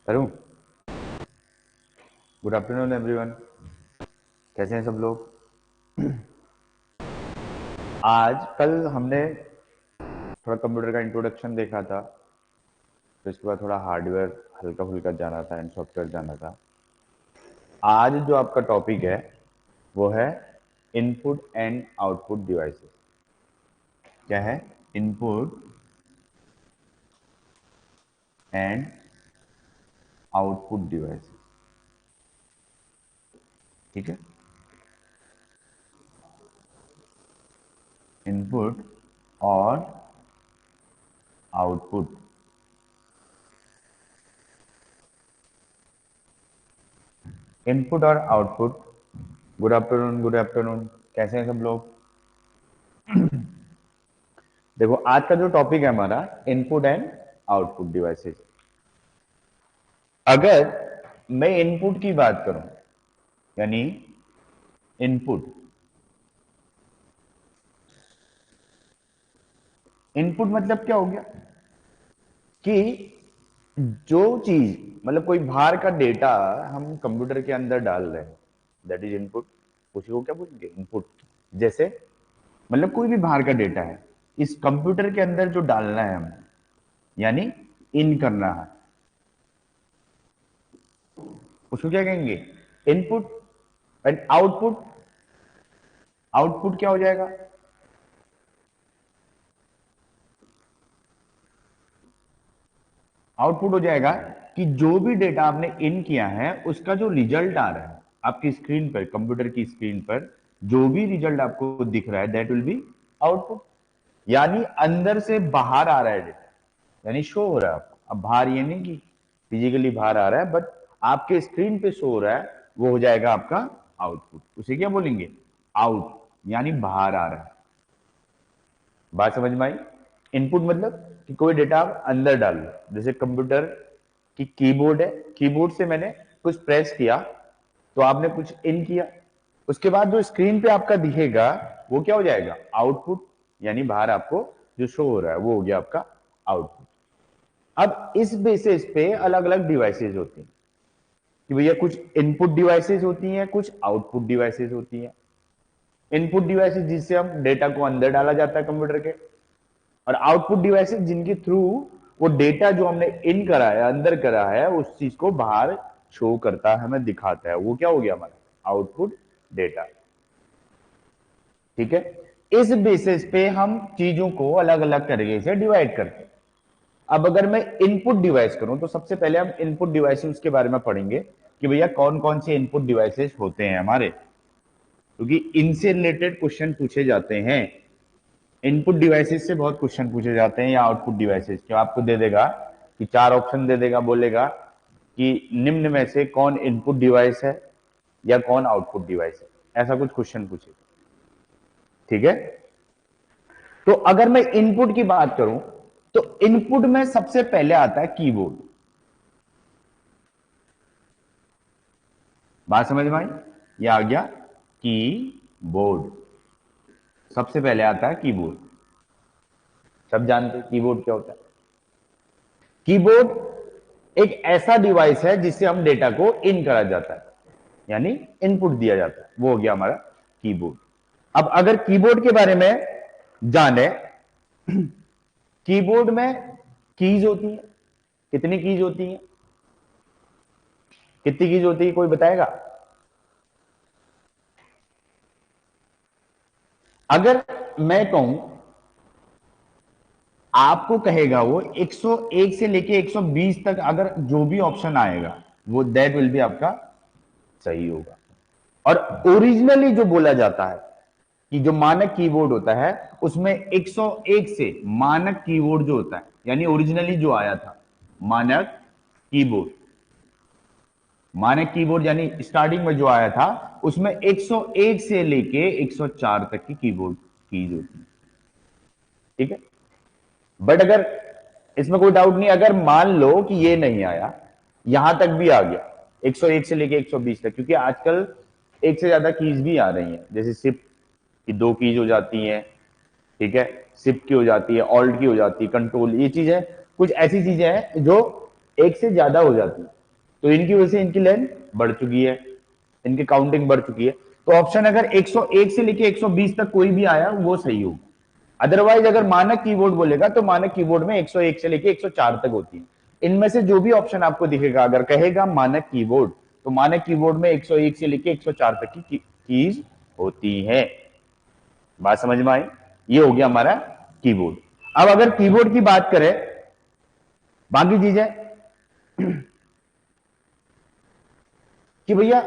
करूं? Good afternoon everyone, कैसे हैं सब लोग? आज कल हमने थोड़ा कंप्यूटर का इंट्रोडक्शन देखा था, फिर इसके बाद थोड़ा हार्डवेयर हल्का फुल्का जाना था एंड सॉफ्टवेयर जाना था। आज जो आपका टॉपिक है वो है इनपुट एंड आउटपुट डिवाइसेस। क्या है? Input and output devices. ठीक है, इनपुट और आउटपुट। इनपुट और output. Good afternoon, good afternoon, कैसे हैं सब लोग? देखो, आज का जो टॉपिक है हमारा इनपुट एंड आउटपुट डिवाइसेस। अगर मैं इनपुट की बात करूं, यानी इनपुट, इनपुट मतलब क्या हो गया कि जो चीज, मतलब कोई बाहर का डेटा हम कंप्यूटर के अंदर डाल रहे हैं, दैट इज इनपुट। उसी को क्या बोलेंगे? इनपुट। जैसे मतलब कोई भी बाहर का डेटा है, इस कंप्यूटर के अंदर जो डालना है हमें, यानी इन करना है, उसको क्या कहेंगे? इनपुट। एंड आउटपुट, आउटपुट क्या हो जाएगा? आउटपुट हो जाएगा कि जो भी डेटा आपने इन किया है उसका जो रिजल्ट आ रहा है आपकी स्क्रीन पर, कंप्यूटर की स्क्रीन पर जो भी रिजल्ट आपको दिख रहा है, दैट विल बी आउटपुट। यानी अंदर से बाहर आ रहा है डेटा, यानी शो हो रहा है आपको। अब बाहर ये नहीं कि फिजिकली बाहर आ रहा है, बट आपके स्क्रीन पे शो हो रहा है, वो हो जाएगा आपका आउटपुट। उसे क्या बोलेंगे? आउट, यानी बाहर आ रहा है। बात समझ में आई? इनपुट मतलब कि कोई डेटा आप अंदर डाल लो, जैसे कंप्यूटर की कीबोर्ड है, कीबोर्ड से मैंने कुछ प्रेस किया तो आपने कुछ इन किया, उसके बाद जो स्क्रीन पे आपका दिखेगा वो क्या हो जाएगा? आउटपुट। यानी बाहर आपको जो शो हो रहा है वो हो गया आपका आउटपुट। अब इस बेसिस पे अलग अलग डिवाइसेस होती हैं कि भैया कुछ इनपुट डिवाइसेस होती हैं, कुछ आउटपुट डिवाइसेस होती हैं। इनपुट डिवाइसेस जिससे हम डेटा को अंदर डाला जाता है कंप्यूटर के, और आउटपुट डिवाइसेस जिनके थ्रू वो डेटा जो हमने इन करा है, अंदर करा है, उस चीज को बाहर शो करता है, हमें दिखाता है। वो क्या हो गया हमारा? Output data. ठीक है, इस बेसिस पे हम चीजों को अलग अलग तरीके से डिवाइड करते हैं। अब अगर मैं इनपुट डिवाइस करूं तो सबसे पहले हम इनपुट डिवाइसेस के बारे में पढ़ेंगे कि भैया कौन कौन से इनपुट डिवाइसेस होते हैं हमारे, क्योंकि इनसे रिलेटेड क्वेश्चन पूछे जाते हैं। इनपुट डिवाइसेस से बहुत क्वेश्चन पूछे जाते हैं, या आउटपुट डिवाइसेस के। आपको दे देगा कि चार ऑप्शन दे देगा, बोलेगा कि निम्न में से कौन इनपुट डिवाइस है या कौन आउटपुट डिवाइस है, ऐसा कुछ क्वेश्चन पूछे। ठीक है, तो अगर मैं इनपुट की बात करूं तो इनपुट में सबसे पहले आता है कीबोर्ड। बात समझ में आई? यह आ गया कीबोर्ड। सबसे पहले आता है कीबोर्ड। सब जानते हैं कीबोर्ड क्या होता है? कीबोर्ड एक ऐसा डिवाइस है जिससे हम डेटा को इन करा जाता है, यानी इनपुट दिया जाता है, वो हो गया हमारा कीबोर्ड। अब अगर कीबोर्ड के बारे में जाने, कीबोर्ड में कीज होती है। कितनी कीज होती है? कितनी कीज होती है, कोई बताएगा? अगर मैं कहूं, आपको कहेगा वो 101 से लेके 120 तक, अगर जो भी ऑप्शन आएगा वो दैट विल बी आपका सही होगा। और ओरिजिनली जो बोला जाता है कि जो मानक कीबोर्ड होता है उसमें 101 से मानक कीबोर्ड जो होता है, यानी ओरिजिनली जो आया था मानक कीबोर्ड, मानक कीबोर्ड यानी स्टार्टिंग में जो आया था उसमें 101 से लेके 104 तक की कीबोर्ड कीज होती है। ठीक है, बट अगर इसमें कोई डाउट नहीं, अगर मान लो कि ये नहीं आया, यहां तक भी आ गया 101 से लेके 120 तक, क्योंकि आजकल एक से ज्यादा कीज भी आ रही हैं, जैसे शिफ्ट की 2 कीज हो जाती हैं, ठीक है, शिफ्ट की हो जाती है, ऑल्ट की हो जाती है, कंट्रोल, ये चीजें कुछ ऐसी चीजें हैं जो एक से ज्यादा हो जाती है, तो इनकी वजह से इनकी लेंथ बढ़ चुकी है, इनकी काउंटिंग बढ़ चुकी है। तो ऑप्शन अगर 101 से लेके 120 तक कोई भी आया वो सही होगा। अदरवाइज अगर मानक कीबोर्ड बोलेगा तो मानक कीबोर्ड में 101 से लेके 104 तक होती है। इनमें से जो भी ऑप्शन आपको दिखेगा, अगर कहेगा मानक कीबोर्ड, तो मानक कीबोर्ड में 101 से लेके 104 तक की कीज होती है। बात समझ में आई? ये हो गया हमारा कीबोर्ड। अब अगर कीबोर्ड की बात करें, बाकी चीजें कि भैया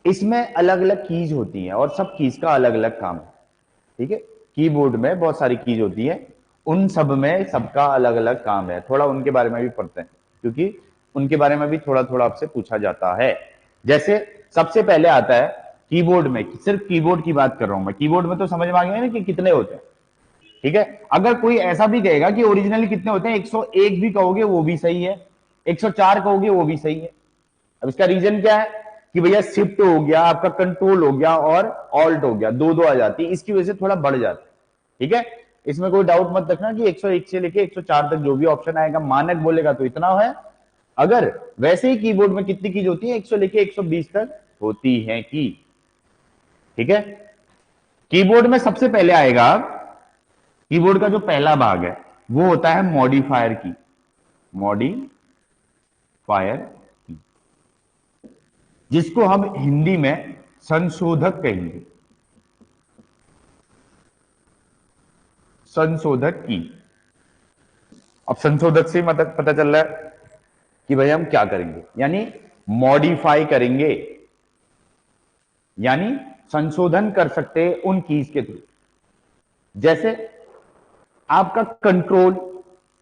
इसमें अलग अलग कीज होती हैं और सब कीज का अलग अलग काम है, ठीक है। कीबोर्ड में बहुत सारी कीज होती है, उन सब में सबका अलग अलग काम है, थोड़ा उनके बारे में भी पढ़ते हैं, क्योंकि उनके बारे में भी थोड़ा थोड़ा आपसे पूछा जाता है। जैसे सबसे पहले आता है कीबोर्ड में, सिर्फ कीबोर्ड की बात कर रहा हूं मैं, कीबोर्ड में तो समझ में आ गया ना कि कितने होते हैं, ठीक है। अगर कोई ऐसा भी कहेगा कि ओरिजिनली कितने होते हैं, 101 भी कहोगे वो भी सही है, 104 कहोगे वो भी सही है। अब इसका रीजन क्या है कि भैया शिफ्ट हो गया, आपका कंट्रोल हो गया और ऑल्ट हो गया, दो दो आ जाती है, इसकी वजह से थोड़ा बढ़ जाता है, ठीक है। इसमें कोई डाउट मत रखना कि 101 से लेके 104 तक जो भी ऑप्शन आएगा मानक बोलेगा तो इतना है। अगर वैसे ही कीबोर्ड में कितनी कीज होती है, 100 लेके 120 तक होती है की, ठीक है। कीबोर्ड में सबसे पहले आएगा, कीबोर्ड का जो पहला भाग है वो होता है मॉडिफायर की, मॉडिफायर की, जिसको हम हिंदी में संशोधक कहेंगे, संशोधक की। अब संशोधक से मतलब पता चल रहा है कि भाई हम क्या करेंगे, यानी मॉडिफाई करेंगे, यानी संशोधन कर सकते हैं उन कीज के थ्रू। जैसे आपका कंट्रोल,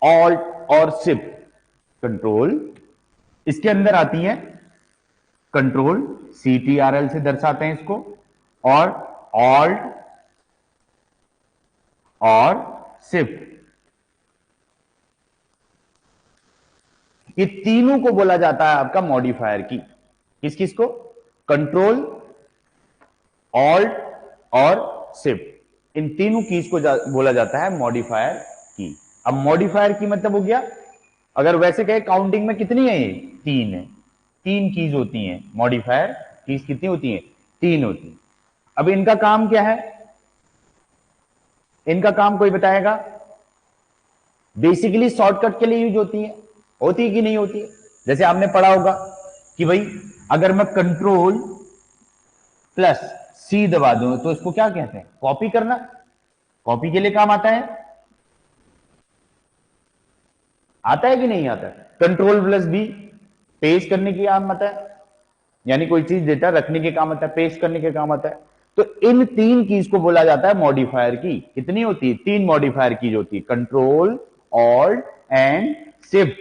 ऑल्ट और शिफ्ट, कंट्रोल इसके अंदर आती है, कंट्रोल CTRL से दर्शाते हैं इसको, और ऑल्ट और शिफ्ट, ये तीनों को बोला जाता है आपका मॉडिफायर की। किस किस को? कंट्रोल, ऑल्ट और शिफ्ट, इन तीनों कीज को बोला जाता है मॉडिफायर की। अब मॉडिफायर की मतलब हो गया, अगर वैसे कहे काउंटिंग में कितनी है, ये 3 है, 3 कीज होती हैं मॉडिफायर कीज, कितनी होती हैं, 3 होती हैं। अब इनका काम क्या है, इनका काम कोई बताएगा? बेसिकली शॉर्टकट के लिए यूज होती है कि नहीं होती है? जैसे आपने पढ़ा होगा कि भाई अगर मैं कंट्रोल प्लस C दबा दूं तो इसको क्या कहते हैं, कॉपी करना, कॉपी के लिए काम आता है, आता है कि नहीं आता है? कंट्रोल प्लस B पेस्ट करने के काम आता है, यानी कोई चीज डेटा रखने के काम आता है, पेस्ट करने के काम आता है। तो इन 3 कीज को बोला जाता है मॉडिफायर की। कितनी होती है? 3 मॉडिफायर कीज होती है, कंट्रोल, ऑल्ट एंड शिफ्ट।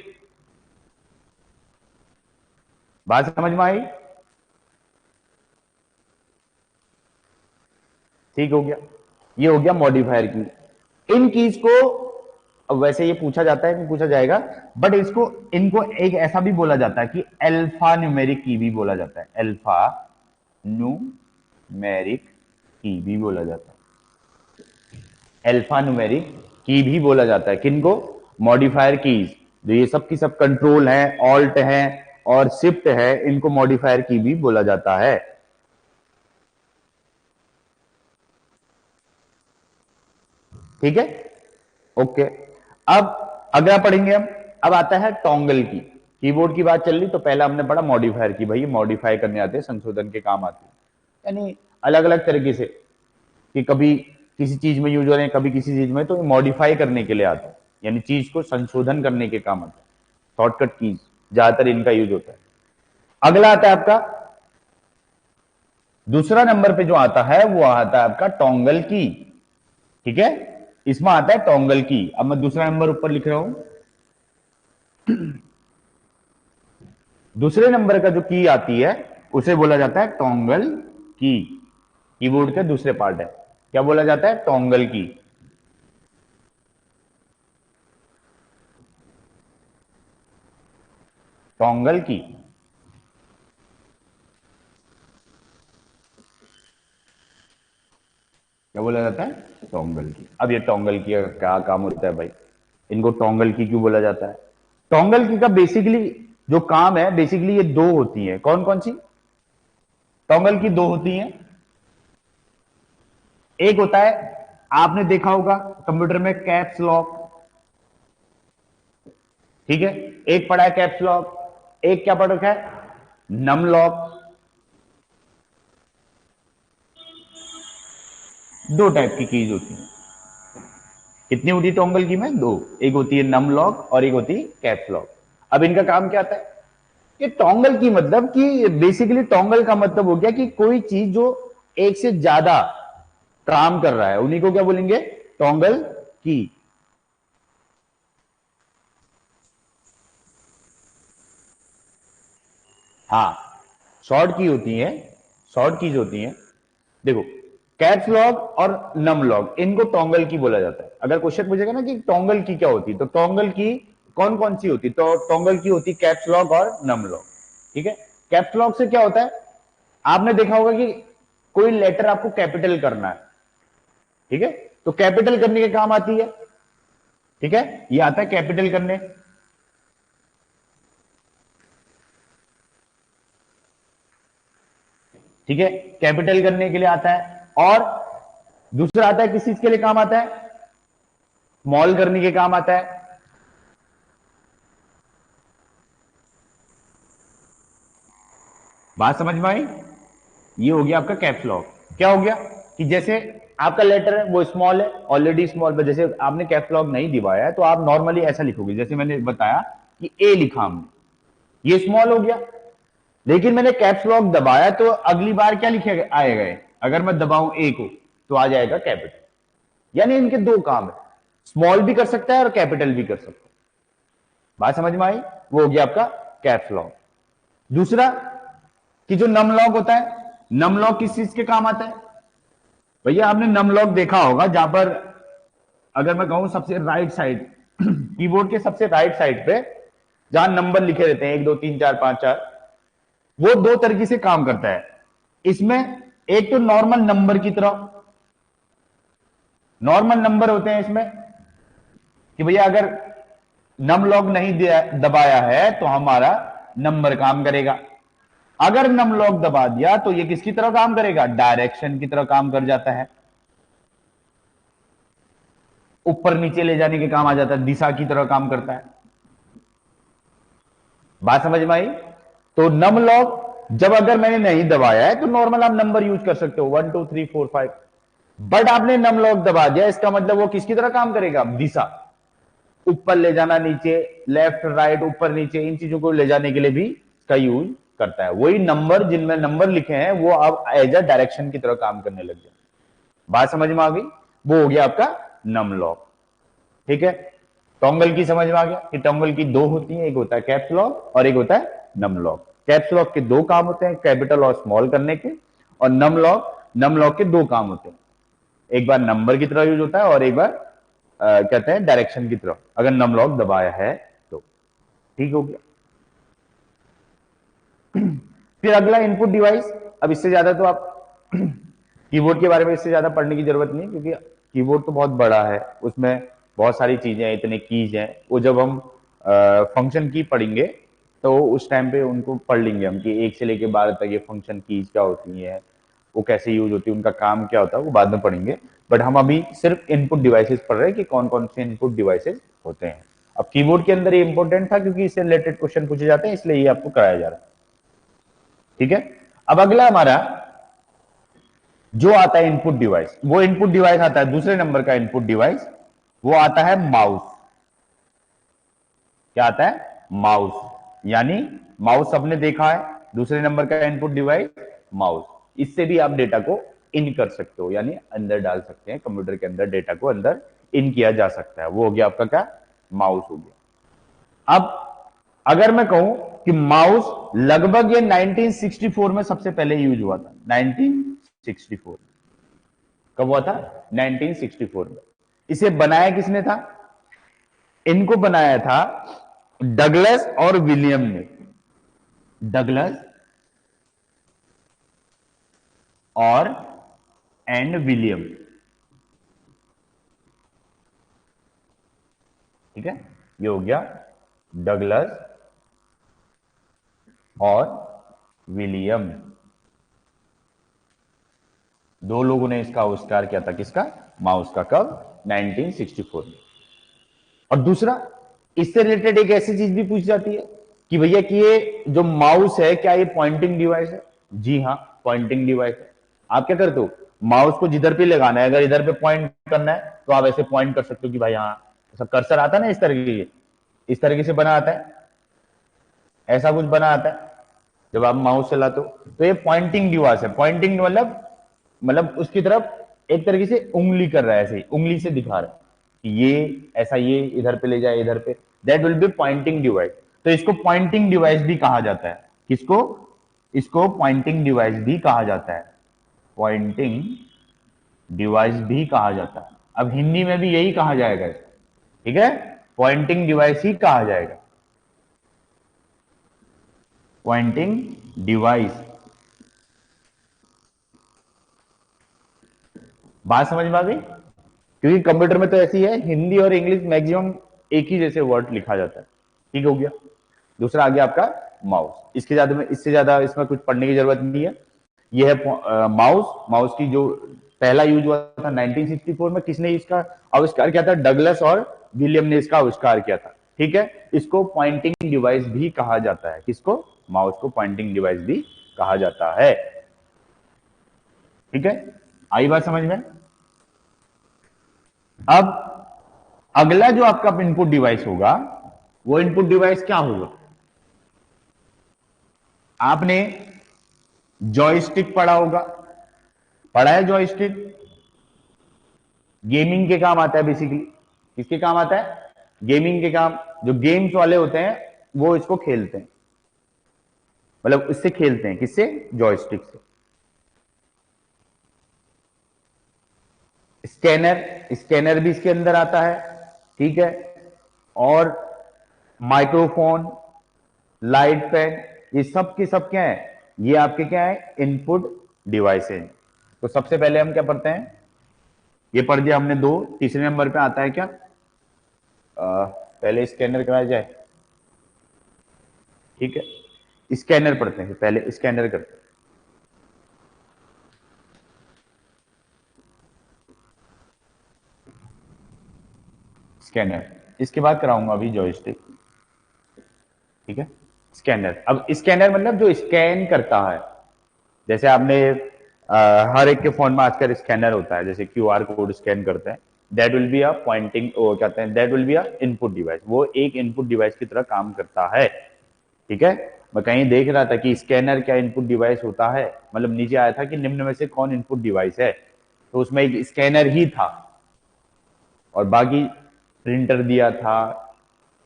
बात समझ में आई? ठीक हो गया, ये हो गया मॉडिफायर की। इन कीज को अब वैसे ये पूछा जाता है, नहीं पूछा जाएगा, बट इसको इनको एक ऐसा भी बोला जाता है कि अल्फा न्यूमेरिक की भी बोला जाता है, अल्फा न्यूमेरिक की भी बोला जाता है, अल्फा न्यूमेरिक की भी बोला जाता है। किनको? मॉडिफायर कीज, जो ये सब की सब कंट्रोल है, ऑल्ट है और शिफ्ट है, इनको मॉडिफायर की भी बोला जाता है। ठीक है, ओके। अब अगला पढ़ेंगे हम, अब आता है टॉन्गल की। कीबोर्ड की बात चल रही तो पहला हमने पढ़ा मॉडिफायर की, भाई मॉडिफाई करने आते हैं, संशोधन के काम आते हैं, यानी अलग अलग तरीके से, कि कभी किसी चीज में यूज हो रहे हैं, कभी किसी चीज में, तो मॉडिफाई करने के लिए आता है, यानी चीज को संशोधन करने के काम आता है। शॉर्टकट कीज ज्यादातर इनका यूज होता है। अगला आता है आपका दूसरा नंबर पे जो आता है वो आता है आपका टॉन्गल की, ठीक है, इसमें आता है टॉन्गल की। अब मैं दूसरा नंबर ऊपर लिख रहा हूं, दूसरे नंबर का जो की आती है उसे बोला जाता है टॉन्गल की। कीबोर्ड के दूसरे पार्ट है, क्या बोला जाता है? टॉन्गल की। टोंगल की, क्या बोला जाता है? टोंगल की। अब ये टोंगल की का क्या काम होता है भाई, इनको टोंगल की क्यों बोला जाता है? टोंगल की का बेसिकली जो काम है, बेसिकली ये दो होती है। कौन कौन सी? टोंगल की दो होती हैं। एक होता है, आपने देखा होगा कंप्यूटर में कैप्स लॉक, ठीक है, एक पढ़ा है कैप्स लॉक, एक क्या पढ़ रखा है? Num lock. दो टाइप की कीज होती हैं। कितनी होती है टोंगल की में? दो। एक होती है नम लॉक और एक होती है कैप्स लॉक। अब इनका काम क्या आता है? ये टोंगल की मतलब कि बेसिकली टोंगल का मतलब हो गया कि कोई चीज जो एक से ज्यादा काम कर रहा है, उन्हीं को क्या बोलेंगे? टोंगल की। हाँ, शॉर्ट की होती है, शॉर्ट कीज होती हैं। देखो, कैप्स लॉक और नम लॉक, इनको टोंगल की बोला जाता है। अगर क्वेश्चन पूछेगा ना कि टोंगल की क्या होती है, तो टोंगल की कौन कौन सी होती? तो टोंगल की होती कैप्स लॉक और नम लॉक, ठीक है। कैप्स लॉक से क्या होता है? आपने देखा होगा कि कोई लेटर आपको कैपिटल करना है, ठीक है, तो कैपिटल करने के काम आती है, ठीक है, ये आता है कैपिटल करने, ठीक है, कैपिटल करने के लिए आता है। और दूसरा आता है, किस चीज के लिए काम आता है? स्मॉल करने के काम आता है। बात समझ में आई? ये हो गया आपका कैप्स लॉक। क्या हो गया कि जैसे आपका लेटर है वो स्मॉल है, ऑलरेडी स्मॉल, पर जैसे आपने कैप्स लॉक नहीं दिवाया है तो आप नॉर्मली ऐसा लिखोगे, जैसे मैंने बताया कि ए लिखा हमने, ये स्मॉल हो गया। लेकिन मैंने कैप्स लॉक दबाया तो अगली बार क्या लिखे आएगा? अगर मैं दबाऊं ए को तो आ जाएगा कैपिटल। यानी इनके दो काम है, स्मॉल भी कर सकता है और कैपिटल भी कर सकता है। बात समझ में आई? वो हो गया आपका कैप्स लॉक। दूसरा कि जो नम लॉक होता है, नम लॉक किस चीज के काम आता है? भैया आपने नम लॉक देखा होगा, जहां पर अगर मैं कहूं सबसे राइट साइड कीबोर्ड के सबसे राइट साइड पे जहां नंबर लिखे रहते हैं 1 2 3 4 5 6, वो दो तरीके से काम करता है। इसमें एक तो नॉर्मल नंबर की तरह, नॉर्मल नंबर होते हैं इसमें कि भैया अगर नम लॉक नहीं दबाया है तो हमारा नंबर काम करेगा। अगर नम लॉक दबा दिया तो ये किसकी तरह काम करेगा? डायरेक्शन की तरह काम कर जाता है, ऊपर नीचे ले जाने के काम आ जाता है, दिशा की तरह काम करता है। बात समझ में आई? तो नम लॉक जब अगर मैंने नहीं दबाया है तो नॉर्मल आप नंबर यूज कर सकते हो 1 2 3 4 5, बट आपने नम लॉक दबा दिया, इसका मतलब वो किसकी तरह काम करेगा? दिशा, ऊपर ले जाना, नीचे, लेफ्ट राइट, ऊपर नीचे, इन चीजों को ले जाने के लिए भी इसका यूज करता है। वही नंबर जिनमें नंबर लिखे हैं वो अब एज अ डायरेक्शन की तरह काम करने लग जाए। बात समझ में आ गई? वो हो गया आपका नम लॉक, ठीक है। टोंगल की समझ में आ गया कि टोंगल की दो होती है, एक होता है कैप्स लॉक और एक होता है नम लॉक। कैप्स लॉक के दो काम होते हैं, कैपिटल और स्मॉल करने के, और नम लॉक के दो काम होते हैं, एक बार नंबर की तरह यूज होता है और एक बार कहते हैं डायरेक्शन की तरफ, अगर नम लॉक दबाया है तो। ठीक हो गया। फिर अगला इनपुट डिवाइस। अब इससे ज्यादा तो आप कीबोर्ड के बारे में इससे ज्यादा पढ़ने की जरूरत नहीं, क्योंकि कीबोर्ड तो बहुत बड़ा है, उसमें बहुत सारी चीजें हैं, इतने कीज हैं। वो जब हम फंक्शन की पढ़ेंगे तो उस टाइम पे उनको पढ़ लेंगे हम कि 1 से लेके 12 तक ये फंक्शन कीज क्या होती है, वो कैसे यूज होती है, उनका काम क्या होता है, वो बाद में पढ़ेंगे। बट हम अभी सिर्फ इनपुट डिवाइसेस पढ़ रहे हैं कि कौन कौन से इनपुट डिवाइसेस होते हैं। अब कीबोर्ड के अंदर ये इंपॉर्टेंट था क्योंकि इससे रिलेटेड क्वेश्चन पूछे जाते हैं, इसलिए ये आपको कराया जा रहा है, ठीक है। अब अगला हमारा जो आता है इनपुट डिवाइस, वो इनपुट डिवाइस आता है दूसरे नंबर का इनपुट डिवाइस, वो आता है माउस। क्या आता है? माउस। यानी माउस सबने देखा है, दूसरे नंबर का इनपुट डिवाइस माउस। इससे भी आप डेटा को इन कर सकते हो, यानी अंदर डाल सकते हैं, कंप्यूटर के अंदर डेटा को अंदर इन किया जा सकता है। वो हो गया आपका क्या? माउस हो गया। अब अगर मैं कहूं कि माउस लगभग ये 1964 में सबसे पहले यूज हुआ था। 1964 कब हुआ था? 1964 में। इसे बनाया किसने था? इनको बनाया था डगलस और विलियम ने। डगलस और एंड विलियम। ठीक है, ये हो गया डगलस और विलियम। दो लोगों ने इसका आविष्कार किया था, किसका? माउस का। कब? 1964 में। और दूसरा, इससे रिलेटेड एक ऐसी चीज भी पूछ जाती है कि भैया कि ये जो माउस है, क्या ये पॉइंटिंग डिवाइस है? जी हाँ, पॉइंटिंग डिवाइस है। आप क्या करते हो, माउस को जिधर पे लगाना है, अगर इधर पे पॉइंट करना है तो आप ऐसे पॉइंट कर सकते हो कि भाई हाँ, सब कर्सर आता है ना इस तरीके, इस तरीके से बना आता है, ऐसा कुछ बना आता है जब आप माउस चलाते हो। तो ये पॉइंटिंग डिवाइस है। पॉइंटिंग मतलब उसकी तरफ एक तरीके से उंगली कर रहा है, ऐसे उंगली से दिखा रहा है कि ये ऐसा, ये इधर पे ले जाए, इधर पे। That will be pointing device. तो इसको पॉइंटिंग डिवाइस भी कहा जाता है। किसको? इसको पॉइंटिंग डिवाइस भी कहा जाता है। पॉइंटिंग डिवाइस भी कहा जाता है। अब हिंदी में भी यही कहा जाएगा इसको। ठीक है, पॉइंटिंग डिवाइस ही कहा जाएगा। Pointing device. बात समझ में आ गई? क्योंकि कंप्यूटर में तो ऐसी है, हिंदी और इंग्लिश मैक्सिमम एक ही जैसे वर्ड लिखा जाता है। ठीक हो गया। दूसरा आ गया आपका माउस। इसके ज्यादा में, इससे ज्यादा इसमें कुछ पढ़ने की जरूरत नहीं है। ये है माउस। माउस की जो पहला यूज हुआ था 1964 में, किसने इसका आविष्कार किया था? डगलस और विलियम ने इसका आविष्कार किया था। ठीक है, इसको पॉइंटिंग डिवाइस भी कहा जाता है। किसको? माउस को पॉइंटिंग डिवाइस भी कहा जाता है। ठीक है, आई बात समझ में? अब अगला जो आपका इनपुट डिवाइस होगा, वो इनपुट डिवाइस क्या होगा? आपने जॉयस्टिक पढ़ा होगा। पढ़ा है जॉयस्टिक? गेमिंग के काम आता है बेसिकली। किसके काम आता है? गेमिंग के काम। जो गेम्स वाले होते हैं वो इसको खेलते हैं, मतलब इससे खेलते हैं। किससे? जॉयस्टिक से। स्कैनर, स्कैनर भी इसके अंदर आता है। ठीक है, और माइक्रोफोन, लाइट पेन, ये सब के सब क्या है? ये आपके क्या है? इनपुट डिवाइस है। तो सबसे पहले हम क्या पढ़ते हैं? ये पढ़ दिया हमने दो। तीसरे नंबर पे आता है क्या? पहले स्कैनर कराया जाए। ठीक है, स्कैनर पढ़ते हैं, पहले स्कैनर करते हैं। स्कैनर, इसके बाद कराऊंगा अभी जॉयस्टिक। ठीक है, स्कैनर। अब स्कैनर मतलब जो स्कैन करता है। जैसे आपने हर एक के फोन में आजकल स्कैनर होता है, जैसे क्यूआर कोड स्कैन करते हैं। That will be a pointing, वो कहते हैं that will be a input device. वो एक इनपुट डिवाइस की तरह काम करता है। ठीक है, मैं कहीं देख रहा था कि स्कैनर क्या इनपुट डिवाइस होता है, मतलब नीचे आया था कि निम्न में से कौन इनपुट डिवाइस है, तो उसमें एक स्कैनर ही था और बाकी प्रिंटर दिया था,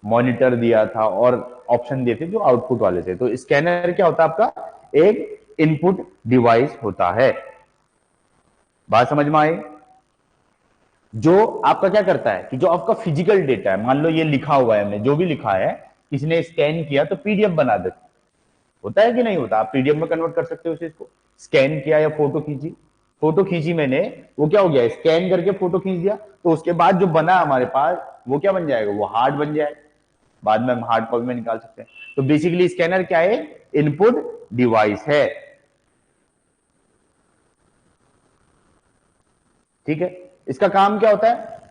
मॉनिटर दिया था और ऑप्शन दिए थे जो आउटपुट वाले थे। तो स्कैनर क्या होता है? आपका एक इनपुट डिवाइस होता है। बात समझ में आई? जो आपका क्या करता है कि जो आपका फिजिकल डेटा है, मान लो ये लिखा हुआ है, हमने जो भी लिखा है किसी ने स्कैन किया तो पीडीएफ बना देता। होता है कि नहीं होता? आप पीडीएफ में कन्वर्ट कर सकते हो उसे। इसको स्कैन किया या फोटो खींची, फोटो खींची मैंने, वो क्या हो गया? स्कैन करके फोटो खींच दिया, तो उसके बाद जो बना हमारे पास वो क्या बन जाएगा? वो हार्ड बन जाएगा। बाद में हम हार्ड कॉपी में निकाल सकते हैं। तो बेसिकली स्कैनर क्या है? इनपुट डिवाइस है। ठीक है, इसका काम क्या होता है?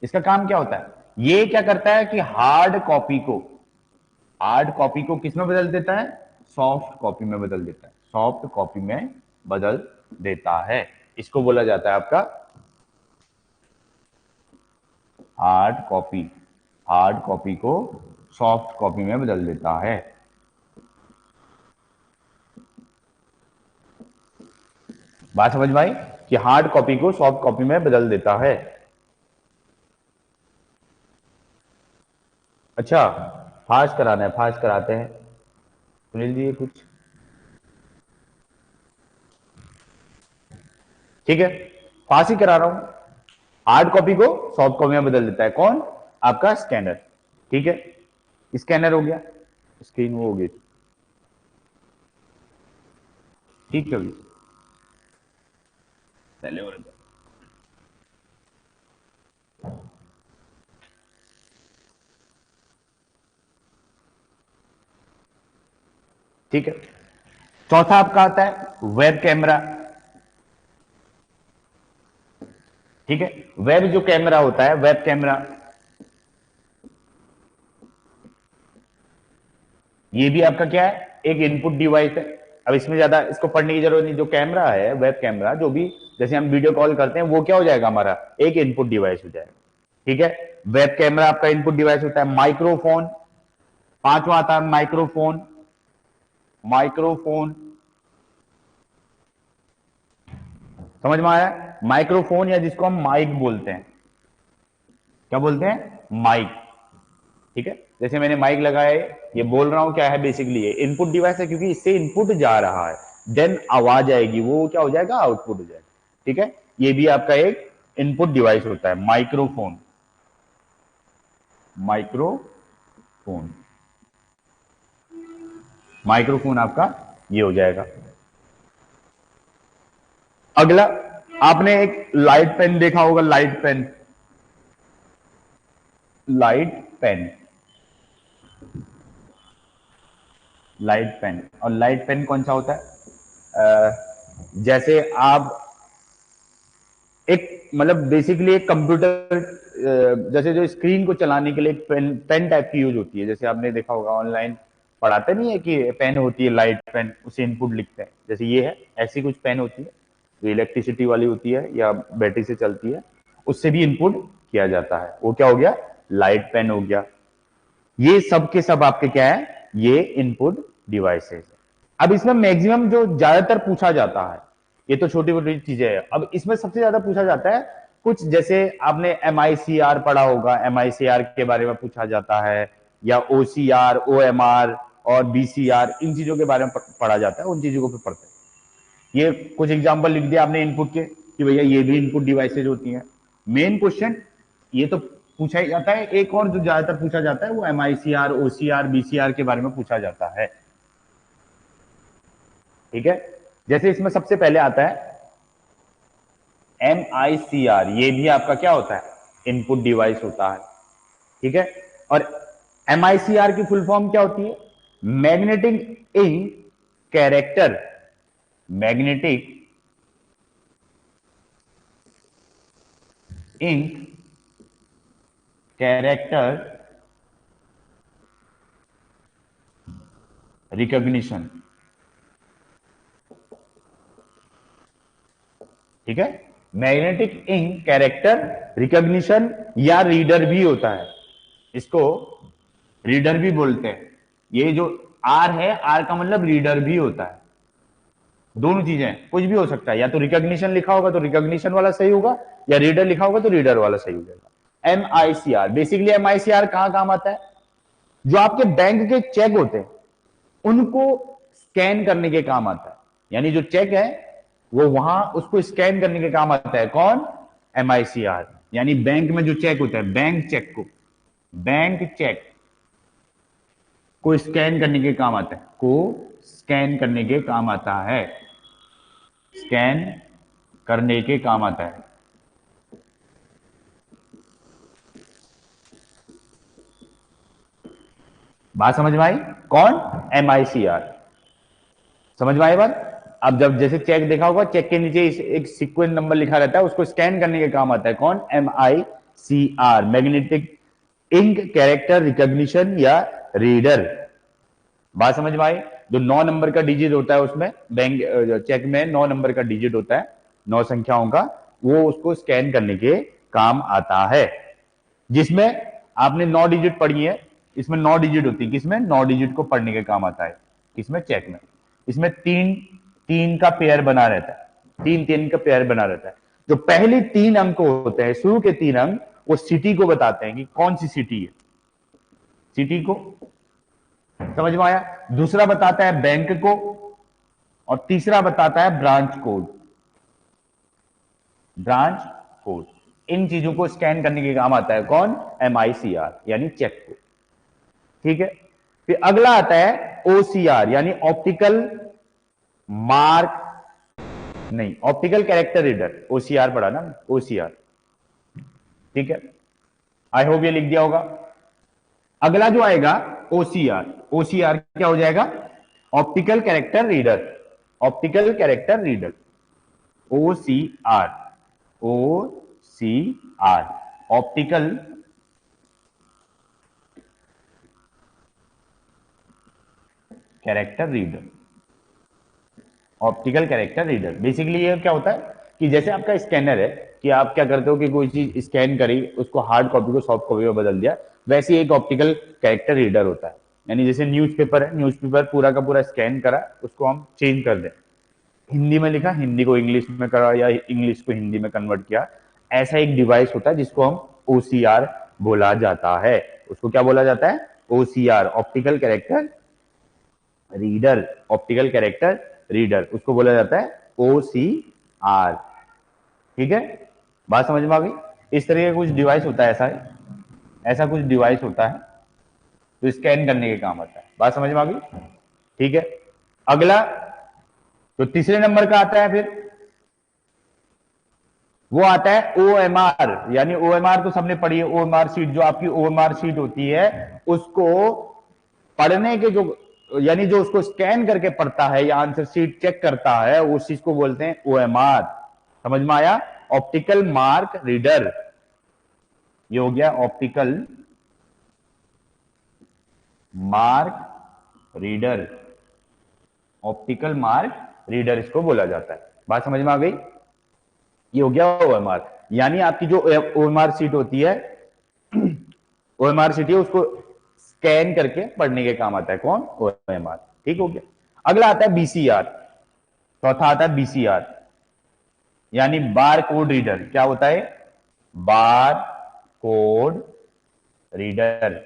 इसका काम क्या होता है? ये क्या करता है कि हार्ड कॉपी को किस में बदल देता है? सॉफ्ट कॉपी में बदल देता है। सॉफ्ट कॉपी में बदल देता है। इसको बोला जाता है आपका हार्ड कॉपी। हार्ड कॉपी को सॉफ्ट कॉपी में बदल देता है। बात समझ में आई कि हार्ड कॉपी को सॉफ्ट कॉपी में बदल देता है। अच्छा, फास्ट कराना है, फास्ट कराते हैं। सुनील जी कुछ? ठीक है, फास्ट ही करा रहा हूं। हार्ड कॉपी को सॉफ्ट कॉपी में बदल देता है कौन? आपका स्कैनर। ठीक है, स्कैनर हो गया। स्क्रीन वो हो गई। ठीक है भाई, पहले और ठीक है। चौथा आपका आता है वेब कैमरा। ठीक है, वेब जो कैमरा होता है, वेब कैमरा, ये भी आपका क्या है, एक इनपुट डिवाइस है। अब इसमें ज्यादा इसको पढ़ने की जरूरत नहीं, जो कैमरा है वेब कैमरा, जो भी जैसे हम वीडियो कॉल करते हैं, वो क्या हो जाएगा, हमारा एक इनपुट डिवाइस हो जाएगा। ठीक है, वेब कैमरा आपका इनपुट डिवाइस होता है। माइक्रोफोन, पांचवा आता है माइक्रोफोन। माइक्रोफोन समझ में आया, माइक्रोफोन या जिसको हम माइक बोलते हैं, क्या बोलते हैं, माइक। ठीक है, जैसे मैंने माइक लगाया है, ये बोल रहा हूं, क्या है बेसिकली ये इनपुट डिवाइस है, क्योंकि इससे इनपुट जा रहा है, देन आवाज आएगी, वो क्या हो जाएगा, आउटपुट हो जाएगा। ठीक है, ये भी आपका एक इनपुट डिवाइस होता है, माइक्रोफोन। माइक्रोफोन, माइक्रोफोन आपका ये हो जाएगा। अगला, आपने एक लाइट पेन देखा होगा, light pen, light pen, light pen. और लाइट पेन कौन सा होता है, जैसे आप एक, मतलब बेसिकली एक कंप्यूटर, जैसे जो स्क्रीन को चलाने के लिए एक पेन, पेन टाइप की यूज होती है, जैसे आपने देखा होगा ऑनलाइन पढ़ाते नहीं है कि पेन होती है लाइट पेन, उसे इनपुट लिखते हैं, जैसे ये है, ऐसी कुछ पेन होती है जो इलेक्ट्रिसिटी वाली होती है या बैटरी से चलती है, उससे भी इनपुट किया जाता है, वो क्या हो गया, लाइट पेन हो गया। ये सब के सब आपके क्या है, ये इनपुट डिवाइसेस। अब इसमें मैक्सिमम जो ज्यादातर पूछा जाता है, ये तो छोटी मोटी चीजें है, अब इसमें सबसे ज्यादा पूछा जाता है कुछ, जैसे आपने MICR पढ़ा होगा, MICR के बारे में पूछा जाता है, या OCR, OMR और BCR, इन चीजों के बारे में पढ़ा जाता है, उन चीजों को पढ़ते हैं। ये कुछ एग्जाम्पल लिख दिया आपने इनपुट के, कि भैया ये भी इनपुट डिवाइसेज होती हैं। मेन क्वेश्चन ये तो पूछा ही जाता है, एक और जो ज्यादातर पूछा जाता है वो MICR, OCR, BCR के बारे में पूछा जाता है। ठीक है, जैसे इसमें सबसे पहले आता है MICR, ये भी आपका क्या होता है, इनपुट डिवाइस होता है। ठीक है, और MICR की फुल फॉर्म क्या होती है, magnetic ink character, magnetic ink character recognition. ठीक है, मैग्नेटिक इंक कैरेक्टर रिकॉग्निशन, या रीडर भी होता है, इसको रीडर भी बोलते हैं। ये जो आर है, आर का मतलब रीडर भी होता है, दोनों चीजें, कुछ भी हो सकता है, या तो रिकॉग्निशन लिखा होगा तो रिकॉग्निशन वाला सही होगा, या रीडर लिखा होगा तो रीडर वाला सही हो जाएगा। MICR, बेसिकली MICR कहां काम आता है, जो आपके बैंक के चेक होते हैं उनको स्कैन करने के काम आता है, यानी जो चेक है वो वहां उसको स्कैन करने के काम आता है, कौन, MICR, यानी बैंक में जो चेक होता है, बैंक चेक को, बैंक चेक को स्कैन करने के काम आता है, को स्कैन करने के काम आता है, स्कैन करने के काम आता है। बात समझ में आई, कौन, MICR, समझ में आई बात। अब जब जैसे चेक देखा होगा, चेक के नीचे एक सीक्वेंस नंबर लिखा रहता है, उसको स्कैन करने के काम आता है, कौन, MICR, magnetic ink character recognition या रीडर। बात समझ में आई, जो 9 नंबर का डिजिट होता है उसमें, बैंक चेक में 9 नंबर का डिजिट होता है, 9 संख्याओं का, वो उसको स्कैन करने के काम आता है। जिसमें आपने 9 डिजिट पढ़ी है, इसमें 9 डिजिट होती है, किसमें, 9 डिजिट को पढ़ने के काम आता है, किसमें, चेक में। इसमें तीन तीन का पेयर बना रहता है, तीन तीन का पेयर बना रहता है। जो पहले 3 अंक होते हैं, शुरू के 3 अंक, वो सिटी को बताते हैं कि कौन सी सिटी है, सिटी को, समझ में आया। दूसरा बताता है बैंक को, और तीसरा बताता है ब्रांच कोड, ब्रांच कोड। इन चीजों को स्कैन करने के काम आता है, कौन, MICR, यानी चेक को। ठीक है, फिर अगला आता है OCR, यानी ऑप्टिकल मार्क नहीं, ऑप्टिकल कैरेक्टर रीडर, ओसीआर पढ़ा ना, ओसीआर। ठीक है, आई होप ये लिख दिया होगा। अगला जो आएगा ओसीआर, ओसीआर क्या हो जाएगा? Optical character reader, optical character reader, OCR, OCR, optical character reader, optical character reader. Basically ये क्या होता है कि जैसे आपका स्कैनर है, कि आप क्या करते हो कि कोई चीज स्कैन करी, उसको हार्ड कॉपी को सॉफ्ट कॉपी में बदल दिया, वैसे एक ऑप्टिकल कैरेक्टर रीडर होता है। यानी जैसे न्यूज़पेपर है, न्यूज़पेपर पूरा का पूरा स्कैन करा, उसको हम चेंज कर दें, हिंदी में लिखा, हिंदी को इंग्लिश में करा, या इंग्लिश को हिंदी में कन्वर्ट किया, ऐसा एक डिवाइस होता है जिसको हम ओसीआर बोला जाता है। उसको क्या बोला जाता है? OCR, optical character reader, optical character reader, उसको बोला जाता है ओसीआर। ठीक है, बात समझ में आ गई? इस तरह का कुछ डिवाइस होता है, ऐसा कुछ डिवाइस होता है तो स्कैन करने के काम आता है। बात समझ में आ गई? ठीक है, अगला तो तीसरे नंबर का आता है, फिर वो आता है ओएमआर। यानी ओएमआर तो सबने पढ़ी है, ओएमआर शीट, जो आपकी ओएमआर शीट होती है उसको पढ़ने के जो, यानी जो उसको स्कैन करके पढ़ता है या आंसर शीट चेक करता है, उस चीज को बोलते हैं ओएमआर। समझ में आया? ऑप्टिकल मार्क रीडर, ये हो गया optical mark reader, optical mark reader इसको बोला जाता है। बात समझ में आ गई? ये हो गया ओएमआर। यानी आपकी जो ओएमआर शीट होती है, ओएमआर शीट है, उसको स्कैन करके पढ़ने के काम आता है कौन? ओएमआर। ठीक हो गया। अगला आता है बीसीआर, चौथा आता है बीसीआर, यानी बार कोड रीडर। क्या होता है? Bar code reader.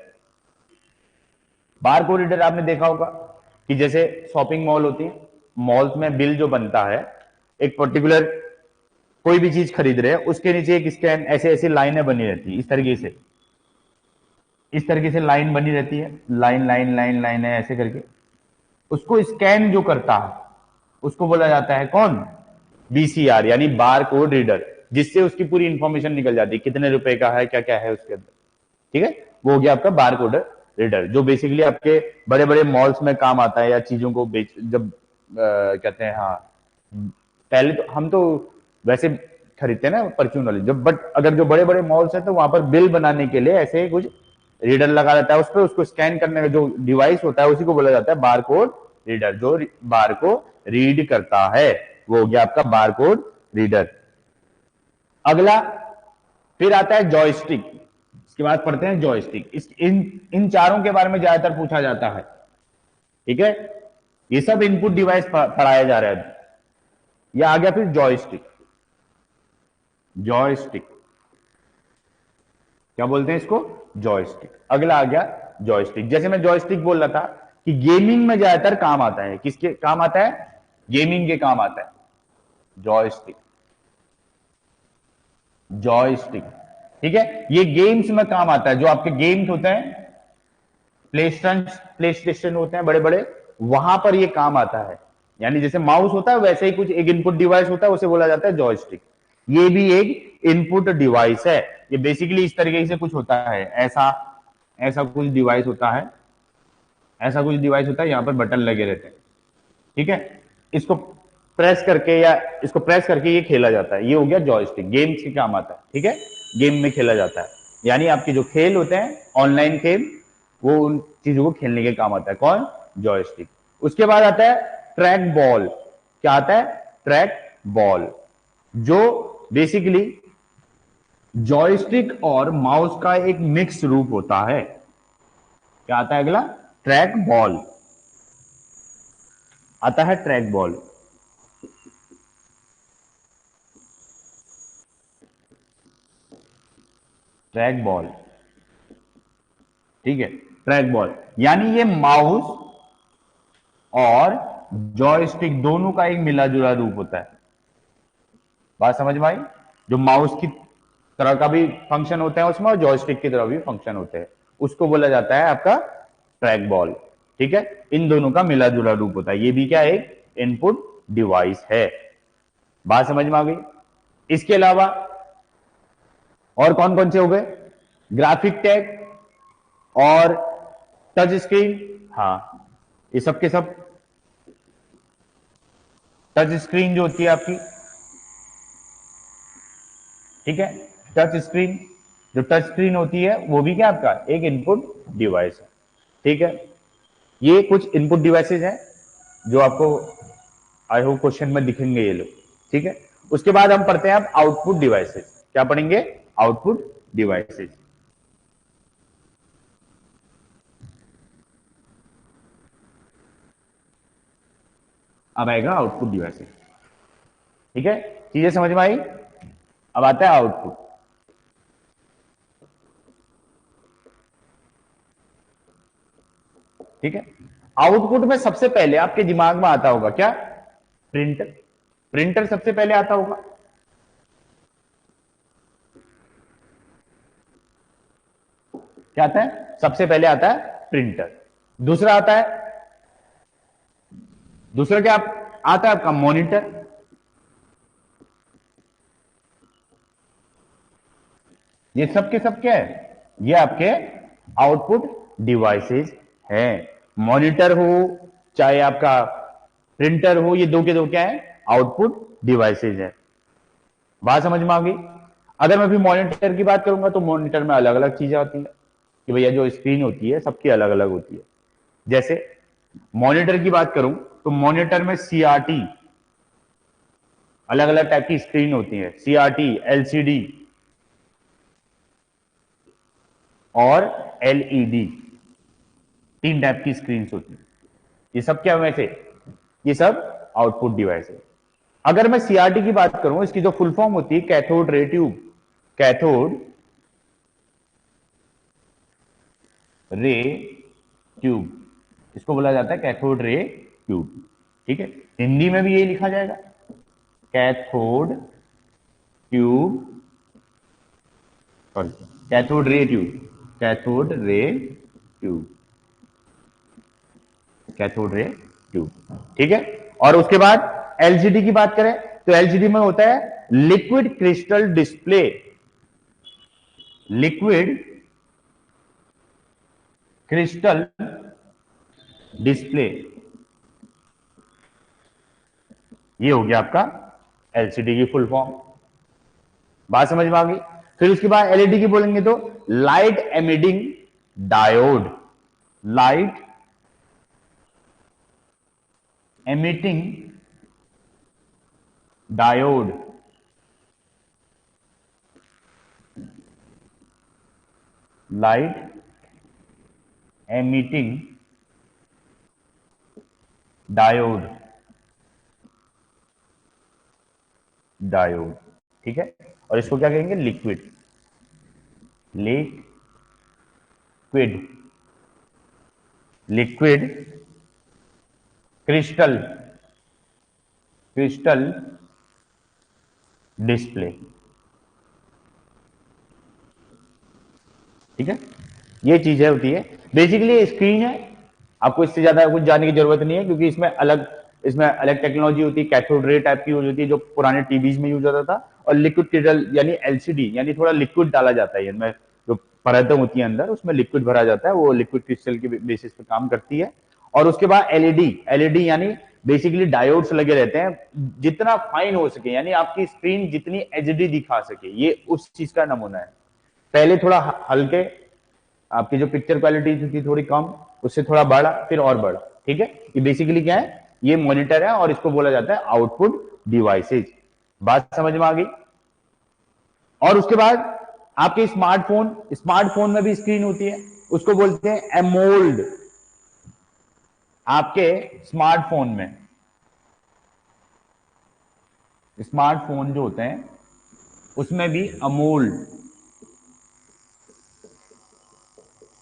Bar code reader आपने देखा होगा कि जैसे शॉपिंग मॉल होती है, मॉल्स में बिल जो बनता है, एक पर्टिकुलर कोई भी चीज खरीद रहे हैं, उसके नीचे एक स्कैन, ऐसे ऐसे लाइनें बनी रहती है, इस तरीके से लाइन बनी रहती है, लाइन लाइन लाइन लाइन है ऐसे करके, उसको स्कैन जो करता है उसको बोला जाता है कौन? बीसीआर, यानी बार कोड रीडर, जिससे उसकी पूरी इंफॉर्मेशन निकल जाती है, कितने रुपए का है, क्या क्या है उसके अंदर। ठीक है, वो हो गया आपका बार कोड रीडर, जो बेसिकली आपके बड़े बड़े मॉल्स में काम आता है, या चीजों को बेच, जब कहते हैं, हाँ, पहले तो हम तो वैसे खरीदते हैं ना परचून वाली, जब, बट अगर जो बड़े बड़े मॉल्स हैं तो वहां पर बिल बनाने के लिए ऐसे कुछ रीडर लगा रहता है, उस पर उसको स्कैन करने का जो डिवाइस होता है उसी को बोला जाता है बार कोड रीडर, जो बार को रीड करता है, वो हो गया आपका बार कोड रीडर। अगला फिर आता है जॉयस्टिक, इसके बाद पढ़ते हैं जॉयस्टिक। इन चारों के बारे में ज्यादातर पूछा जाता है। ठीक है, ये सब इनपुट डिवाइस पढ़ाया जा रहा है। ये आ गया फिर जॉयस्टिक, जॉयस्टिक क्या बोलते हैं इसको? जॉयस्टिक। अगला आ गया जॉयस्टिक। जैसे मैं जॉयस्टिक बोल रहा था कि गेमिंग में ज्यादातर काम आता है, किसके काम आता है? गेमिंग के काम आता है जॉयस्टिक, जॉयस्टिक। ठीक है, ये गेम्स में काम आता है, जो आपके गेम्स होते हैं, प्ले स्टेशन होते हैं बड़े बड़े, वहां पर ये काम आता है। यानी जैसे माउस होता है वैसे ही कुछ एक इनपुट डिवाइस होता है, उसे बोला जाता है जॉयस्टिक। ये भी एक इनपुट डिवाइस है। ये बेसिकली इस तरीके से कुछ होता है, ऐसा ऐसा कुछ डिवाइस होता है, ऐसा कुछ डिवाइस होता है, यहां पर बटन लगे रहते हैं। ठीक है, इसको प्रेस करके, या इसको प्रेस करके ये खेला जाता है। ये हो गया जॉयस्टिक, गेम्स के काम आता है। ठीक है, गेम में खेला जाता है, यानी आपके जो खेल होते हैं ऑनलाइन खेल, वो उन चीजों को खेलने के काम आता है कौन? जॉयस्टिक। उसके बाद आता है ट्रैक बॉल। क्या आता है? ट्रैक बॉल, जो बेसिकली जॉयस्टिक और माउस का एक मिक्स रूप होता है। क्या आता है अगला? ट्रैक बॉल आता है, ट्रैक बॉल। ट्रैक बॉल, ठीक है, ट्रैक बॉल, यानी ये माउस और जॉयस्टिक दोनों का एक मिला जुला रूप होता है। बात समझ में आई? जो माउस की तरह का भी फंक्शन होता है उसमें, और जॉयस्टिक की तरह भी फंक्शन होते हैं, उसको बोला जाता है आपका ट्रैक बॉल। ठीक है, इन दोनों का मिला जुला रूप होता है। ये भी क्या है? एक इनपुट डिवाइस है। बात समझ में आ गई? इसके अलावा और कौन कौन से हो गए? ग्राफिक टैग और टच स्क्रीन। हाँ, ये सब के सब टच स्क्रीन जो होती है आपकी, ठीक है, टच स्क्रीन, जो टच स्क्रीन होती है वो भी क्या आपका एक इनपुट डिवाइस है। ठीक है, ये कुछ इनपुट डिवाइसेज हैं जो आपको आई होप क्वेश्चन में दिखेंगे ये लोग। ठीक है, उसके बाद हम पढ़ते हैं अब आउटपुट डिवाइसेज। क्या पढ़ेंगे? Output devices. अब आएगा आउटपुट डिवाइसेज। ठीक है, चीजें समझ में आई? अब आता है आउटपुट। ठीक है, आउटपुट में सबसे पहले आपके दिमाग में आता होगा क्या? प्रिंटर। प्रिंटर सबसे पहले आता होगा। क्या आता है? सबसे पहले आता है प्रिंटर। दूसरा आता है, दूसरा क्या आता है आपका? मॉनिटर। ये सब के सब क्या है? ये आपके आउटपुट डिवाइसेस हैं। मॉनिटर हो चाहे आपका प्रिंटर हो, ये दो के दो क्या है? आउटपुट डिवाइसेस है। बात समझ में आ गई? अगर मैं भी मॉनिटर की बात करूंगा तो मॉनिटर में अलग अलग चीजें होती है कि भैया जो स्क्रीन होती है सबकी अलग अलग होती है। जैसे मॉनिटर की बात करूं तो मॉनिटर में सीआरटी, अलग अलग टाइप की स्क्रीन होती है, सीआरटी, एलसीडी और एलईडी, तीन टाइप की स्क्रीन होती है। ये सब क्या वैसे? ये सब आउटपुट डिवाइस है। अगर मैं सीआरटी की बात करूं, इसकी जो फुल फॉर्म होती है cathode ray tube, cathode ray tube, इसको बोला जाता है कैथोड रे ट्यूब। ठीक है, हिंदी में भी यही लिखा जाएगा, cathode tube, sorry, cathode ray tube, cathode ray tube, cathode ray tube. ठीक है, और उसके बाद एलसीडी की बात करें तो एलसीडी में होता है liquid crystal display, liquid crystal display, ये हो गया आपका एलसीडी की फुल फॉर्म। बात समझ में आ गई? फिर उसके बाद एलईडी की बोलेंगे तो light emitting diode, light emitting diode, light emitting diode, diode. ठीक है, और इसको क्या कहेंगे? Liquid, liquid, liquid crystal, crystal display. ठीक है, ये चीजें होती है बेसिकली। स्क्रीन है, आपको इससे ज्यादा कुछ जानने की जरूरत नहीं है क्योंकि इसमें अलग टेक्नोलॉजी होती है, कैथोड रे टाइप की यूज होती है जो पुराने टीवीज में यूज होता था, और लिक्विड क्रिस्टल यानी एलसीडी, यानी थोड़ा लिक्विड डाला जाता है इनमें, जो परतें होती है अंदर उसमें लिक्विड भरा जाता है, वो लिक्विड क्रिस्टल के बेसिस पे काम करती है। और उसके बाद एलईडी, एलईडी यानी बेसिकली डायोड्स लगे रहते हैं जितना फाइन हो सके, यानी आपकी स्क्रीन जितनी एचडी दिखा सके, ये उस चीज का नमूना है। पहले थोड़ा हल्के, आपकी जो पिक्चर क्वालिटी थी थोड़ी कम, उससे थोड़ा बढ़ा, फिर और बढ़ा। ठीक है, ये बेसिकली क्या है? ये मॉनिटर है और इसको बोला जाता है आउटपुट डिवाइसेज। बात समझ में आ गई? और उसके बाद आपके स्मार्टफोन, स्मार्टफोन में भी स्क्रीन होती है, उसको बोलते हैं एमोल्ड। आपके स्मार्टफोन में, स्मार्टफोन जो होते हैं उसमें भी अमोल्ड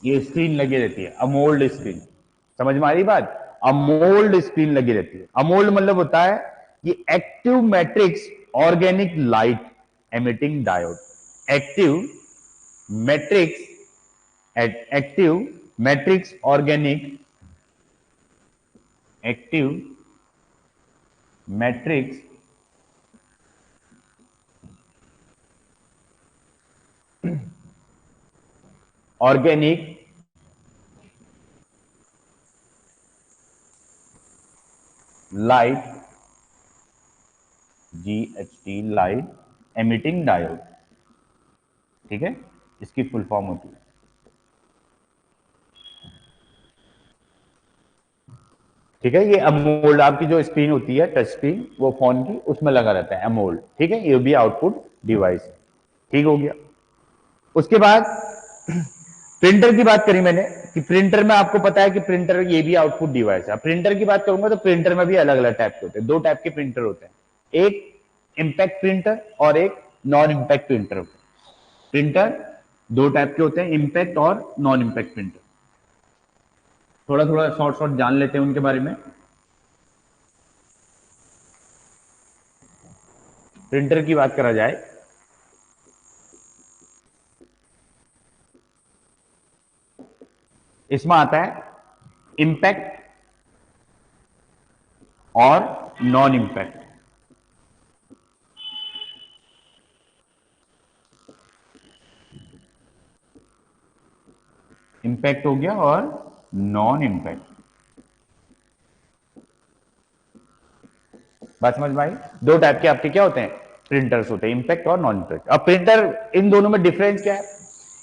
ये स्क्रीन लगी रहती है, अमोल्ड स्क्रीन। समझ में आ रही बात? अमोल्ड स्क्रीन लगी रहती है। अमोल्ड मतलब होता है कि active matrix organic light emitting diode, active matrix, active matrix organic, active matrix organic light, GHT light emitting diode, ठीक है, इसकी फुल फॉर्म होती है। ठीक है, ये अमोल्ड आपकी जो स्क्रीन होती है टच स्क्रीन वो फोन की, उसमें लगा रहता है अमोल्ड, ठीक है, ये भी आउटपुट डिवाइस है। ठीक हो गया। उसके बाद प्रिंटर की बात करी मैंने कि प्रिंटर में आपको पता है कि प्रिंटर ये भी आउटपुट डिवाइस है। प्रिंटर की बात करूंगा तो प्रिंटर में भी अलग अलग टाइप के होते हैं, दो टाइप के प्रिंटर होते हैं, एक इंपैक्ट प्रिंटर और एक नॉन इंपैक्ट प्रिंटर। प्रिंटर दो टाइप के होते हैं, इंपैक्ट और नॉन इंपैक्ट प्रिंटर। थोड़ा थोड़ा शॉर्ट शॉर्ट जान लेते हैं उनके बारे में। प्रिंटर की बात करा जाए, इसमें आता है इंपैक्ट और नॉन इंपैक्ट। इंपैक्ट हो गया और नॉन इंपैक्ट। बात समझ में आई? दो टाइप के आपके क्या होते हैं, प्रिंटर्स होते हैं, इंपैक्ट और नॉन इंपैक्ट। अब प्रिंटर, इन दोनों में डिफरेंस क्या है?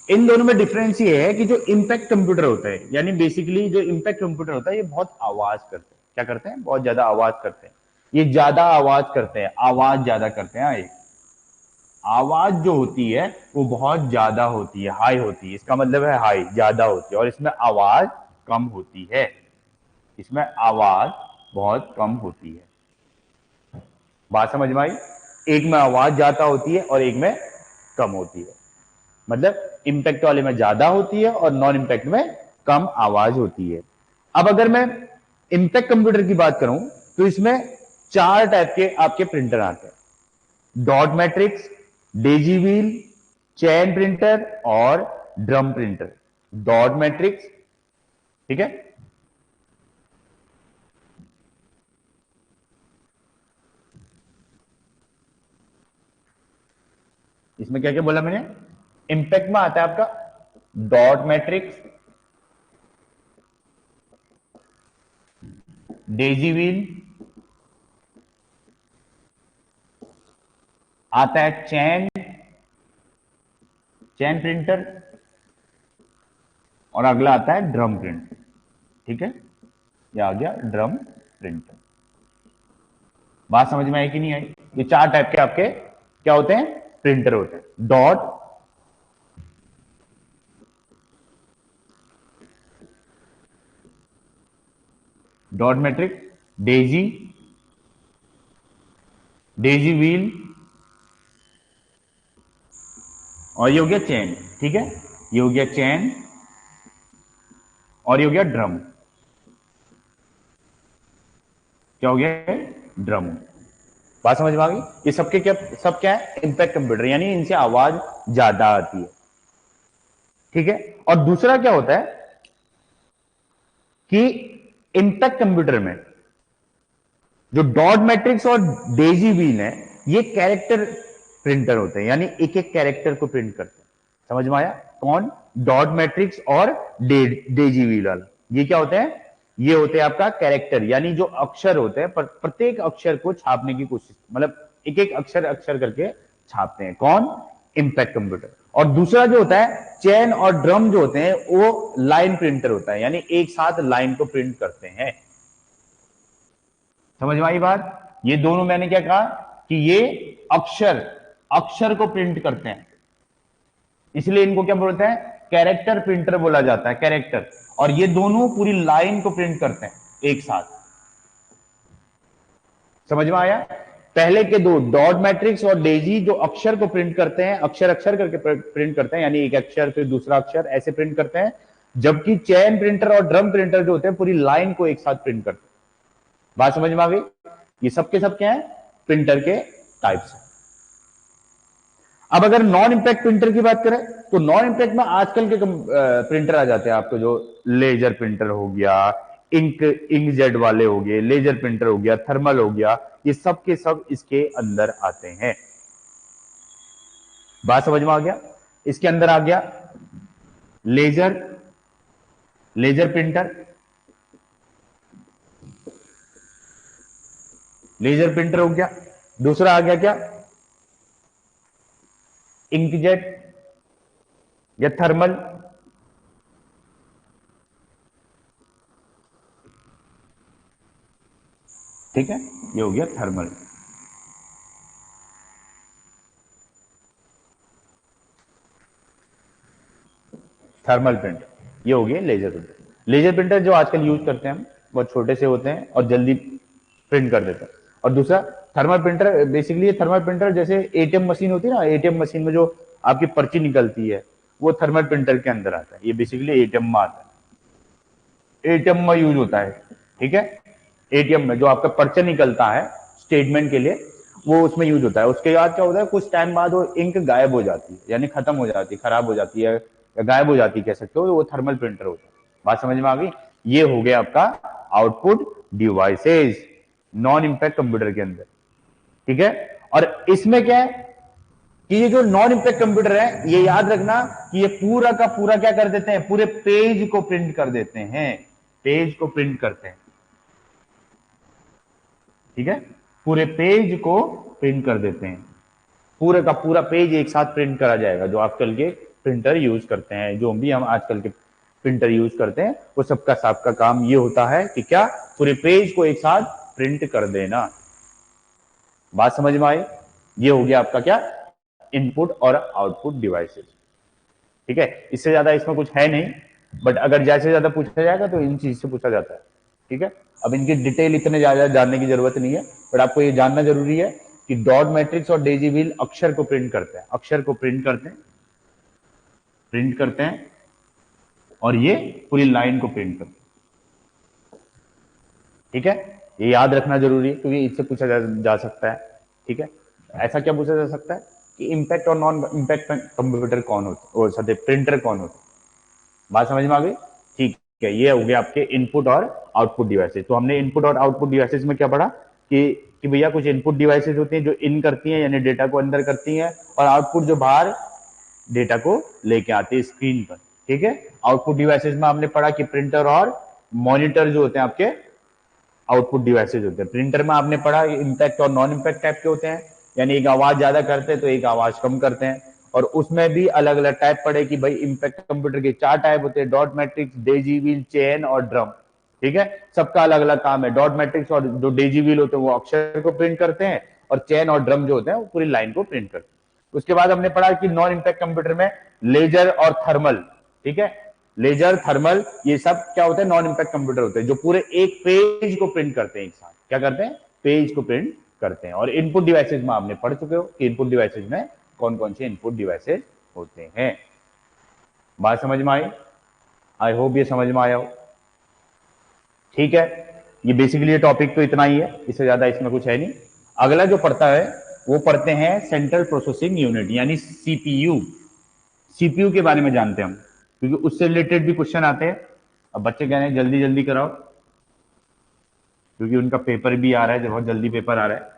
इन दोनों में डिफरेंस ये है कि जो इंपैक्ट कंप्यूटर होता है, यानी बेसिकली जो इंपैक्ट कंप्यूटर होता है, ये बहुत आवाज करते हैं। क्या करते हैं? बहुत ज्यादा आवाज करते हैं। ये ज्यादा आवाज करते हैं, आवाज ज्यादा करते हैं। ये आवाज जो होती है वो बहुत ज्यादा होती है, हाई होती है। इसका मतलब है हाई, ज्यादा होती है, और इसमें आवाज कम होती है। इसमें आवाज बहुत कम होती है। बात समझ में आई? एक में आवाज ज्यादा होती है और एक में कम होती है। मतलब इंपैक्ट वाले में ज्यादा होती है और नॉन इंपैक्ट में कम आवाज होती है। अब अगर मैं इंपैक्ट कंप्यूटर की बात करूं तो इसमें चार टाइप के आपके प्रिंटर आते हैं: डॉट मैट्रिक्स, डेजी व्हील, चैन प्रिंटर और ड्रम प्रिंटर। डॉट मैट्रिक्स, ठीक है, इसमें क्या क्या बोला मैंने? इंपैक्ट में आता है आपका डॉट मैट्रिक्स, डेजी व्हील, आता है चैन, चैन प्रिंटर, और अगला आता है ड्रम प्रिंटर। ठीक है, ये आ गया ड्रम प्रिंटर। बात समझ में आई कि नहीं आई? ये चार टाइप के आपके क्या होते हैं, प्रिंटर होते हैं: dot, dot matrix, Daisy, Daisy wheel, और ये हो गया चैन। ठीक है, ये हो गया चैन और ये हो गया ड्रम। क्या हो गया? ड्रम। बात समझ में आ गई? ये सबके क्या, सब क्या है, इंपैक्ट कंप्यूटर, यानी इनसे आवाज ज्यादा आती है। ठीक है, और दूसरा क्या होता है कि इंपैक्ट कंप्यूटर में जो डॉट मैट्रिक्स और डेजी व्हील है, ये कैरेक्टर प्रिंटर होते हैं, यानी एक एक कैरेक्टर को प्रिंट करते हैं। समझ में आया? कौन? डॉट मैट्रिक्स और डेजी व्हील वाला। ये क्या होते हैं? ये होते हैं आपका कैरेक्टर, यानी जो अक्षर होते हैं, प्रत्येक अक्षर को छापने की कोशिश, मतलब एक एक अक्षर अक्षर करके छापते हैं। कौन? Impact computer. और दूसरा जो होता है चैन और ड्रम जो होते हैं, वो लाइन प्रिंटर होता है, यानी एक साथ लाइन को प्रिंट करते हैं। समझ में आई बात? ये दोनों मैंने क्या कहा कि ये अक्षर अक्षर को प्रिंट करते हैं, इसलिए इनको क्या बोलते हैं, कैरेक्टर प्रिंटर बोला जाता है, कैरेक्टर। और ये दोनों पूरी लाइन को प्रिंट करते हैं एक साथ। समझ में आया? पहले के दो डॉट मैट्रिक्स और डेजी जो अक्षर को प्रिंट करते हैं, अक्षर अक्षर करके प्रिंट करते हैं, यानी एक अक्षर फिर दूसरा अक्षर ऐसे प्रिंट करते हैं, जबकि चैन प्रिंटर और ड्रम प्रिंटर जो होते हैं पूरी लाइन को एक साथ प्रिंट करते हैं। बात समझ में आ गई? ये सबके सब क्या है, प्रिंटर के टाइप्स। अब अगर नॉन इंपैक्ट प्रिंटर की बात करें तो नॉन इंपैक्ट में आजकल के प्रिंटर आ जाते हैं आपको, जो लेजर प्रिंटर हो गया, इंक जेट वाले हो गए, लेजर प्रिंटर हो गया, थर्मल हो गया, ये सब के सब इसके अंदर आते हैं। बात समझ में आ गया? इसके अंदर आ गया laser, laser printer, laser printer हो गया। दूसरा आ गया क्या? इंकजेट या थर्मल। ठीक है, ये हो गया थर्मल। थर्मल प्रिंटर, ये हो गया लेजर प्रिंटर। लेजर प्रिंटर जो आजकल यूज करते हैं हम, बहुत छोटे से होते हैं और जल्दी प्रिंट कर देते हैं। और दूसरा थर्मल प्रिंटर, बेसिकली ये थर्मल प्रिंटर जैसे एटीएम मशीन होती है ना, एटीएम मशीन में जो आपकी पर्ची निकलती है, वो थर्मल प्रिंटर के अंदर आता है। ये बेसिकली एटीएम में आता है, एटीएम में यूज होता है। ठीक है, एटीएम में जो आपका पर्चा निकलता है स्टेटमेंट के लिए, वो उसमें यूज होता है। उसके बाद क्या होता है, कुछ टाइम बाद वो इंक गायब हो जाती है, यानी खत्म हो जाती है, खराब हो जाती है या गायब हो जाती है कह सकते हो, वो थर्मल प्रिंटर होता है। बात समझ में आ गई? ये हो गया आपका output devices non impact computer के अंदर। ठीक है, और इसमें क्या है कि ये जो नॉन इंपैक्ट कंप्यूटर है, ये याद रखना कि ये पूरा का पूरा क्या कर देते हैं, पूरे पेज को प्रिंट कर देते हैं, पेज को प्रिंट करते हैं। ठीक है, पूरे पेज को प्रिंट कर देते हैं, पूरे का पूरा पेज एक साथ प्रिंट करा जाएगा। जो आजकल के प्रिंटर यूज करते हैं, जो भी हम आजकल के प्रिंटर यूज करते हैं, वो सबका सबका काम ये होता है कि क्या, पूरे पेज को एक साथ प्रिंट कर देना। बात समझ में आई? ये हो गया आपका क्या, इनपुट और आउटपुट डिवाइसेस। ठीक है, इससे ज्यादा इसमें कुछ है नहीं, बट अगर जैसे ज्यादा पूछा जाएगा तो इन चीज से पूछा जाता है। ठीक है, अब इनकी डिटेल इतने ज्यादा जानने की जरूरत नहीं है, बट आपको ये जानना जरूरी है कि डॉट मैट्रिक्स और डेजी व्हील अक्षर को प्रिंट करते हैं, अक्षर को प्रिंट करते हैं, प्रिंट करते हैं, और ये पूरी लाइन को प्रिंट करते हैं। ठीक है, ये याद रखना जरूरी है क्योंकि इससे पूछा जा सकता है। ठीक है, ऐसा क्या पूछा जा सकता है कि इंपैक्ट और नॉन इंपैक्ट कंप्यूटर कौन होता है, और प्रिंटर कौन होता है। बात समझ में आ गई? ठीक है, ये हो गया आपके इनपुट और आउटपुट डिवाइसेस। तो हमने इनपुट और आउटपुट डिवाइसेस में क्या पढ़ा कि भैया कुछ इनपुट डिवाइसेस होती हैं जो इन करती हैं, यानी डेटा को अंदर करती हैं, और आउटपुट जो बाहर डेटा को लेके आते हैं स्क्रीन पर। ठीक है, आउटपुट डिवाइसेस में हमने पढ़ा कि प्रिंटर और मॉनिटर जो होते हैं आपके आउटपुट डिवाइसेज होते हैं। प्रिंटर में आपने पढ़ा इंपैक्ट और नॉन इंपैक्ट टाइप के होते हैं, यानी एक आवाज ज्यादा करते हैं तो एक आवाज कम करते हैं। और उसमें भी अलग अलग टाइप पढ़े कि भाई इंपैक्ट कंप्यूटर के 4 टाइप होते हैं, dot matrix, Daisy wheel, chain और ड्रम। ठीक है, सबका अलग अलग काम है। डॉट मैट्रिक्स और जो डेजी व्हील होते हैं वो अक्षर को प्रिंट करते हैं, और चेन और ड्रम जो होते हैं वो पूरी लाइन को प्रिंट करते हैं। उसके बाद हमने पढ़ा कि नॉन इंपैक्ट कंप्यूटर में लेजर और थर्मल, ठीक है, लेजर, थर्मल, ये सब क्या होते हैं, नॉन इंपैक्ट कंप्यूटर होते हैं, जो पूरे एक पेज को प्रिंट करते हैं एक साथ। क्या करते हैं, पेज को प्रिंट करते हैं। और इनपुट डिवाइसेज में आपने पढ़ चुके हो कि इनपुट डिवाइसेज में कौन कौन से इनपुट डिवाइसेज होते हैं। बात समझ में आई? आई होप ये समझ में आया हो। ठीक है, ये बेसिकली ये टॉपिक तो इतना ही है, इससे ज्यादा इसमें कुछ है नहीं। अगला जो पढ़ता है वो पढ़ते हैं सेंट्रल प्रोसेसिंग यूनिट, यानी सीपीयू। सीपीयू के बारे में जानते हैं हम, क्योंकि उससे रिलेटेड भी क्वेश्चन आते हैं। अब बच्चे कह रहे हैं जल्दी जल्दी कराओ, क्योंकि उनका पेपर भी आ रहा है, बहुत जल्दी पेपर आ रहा है।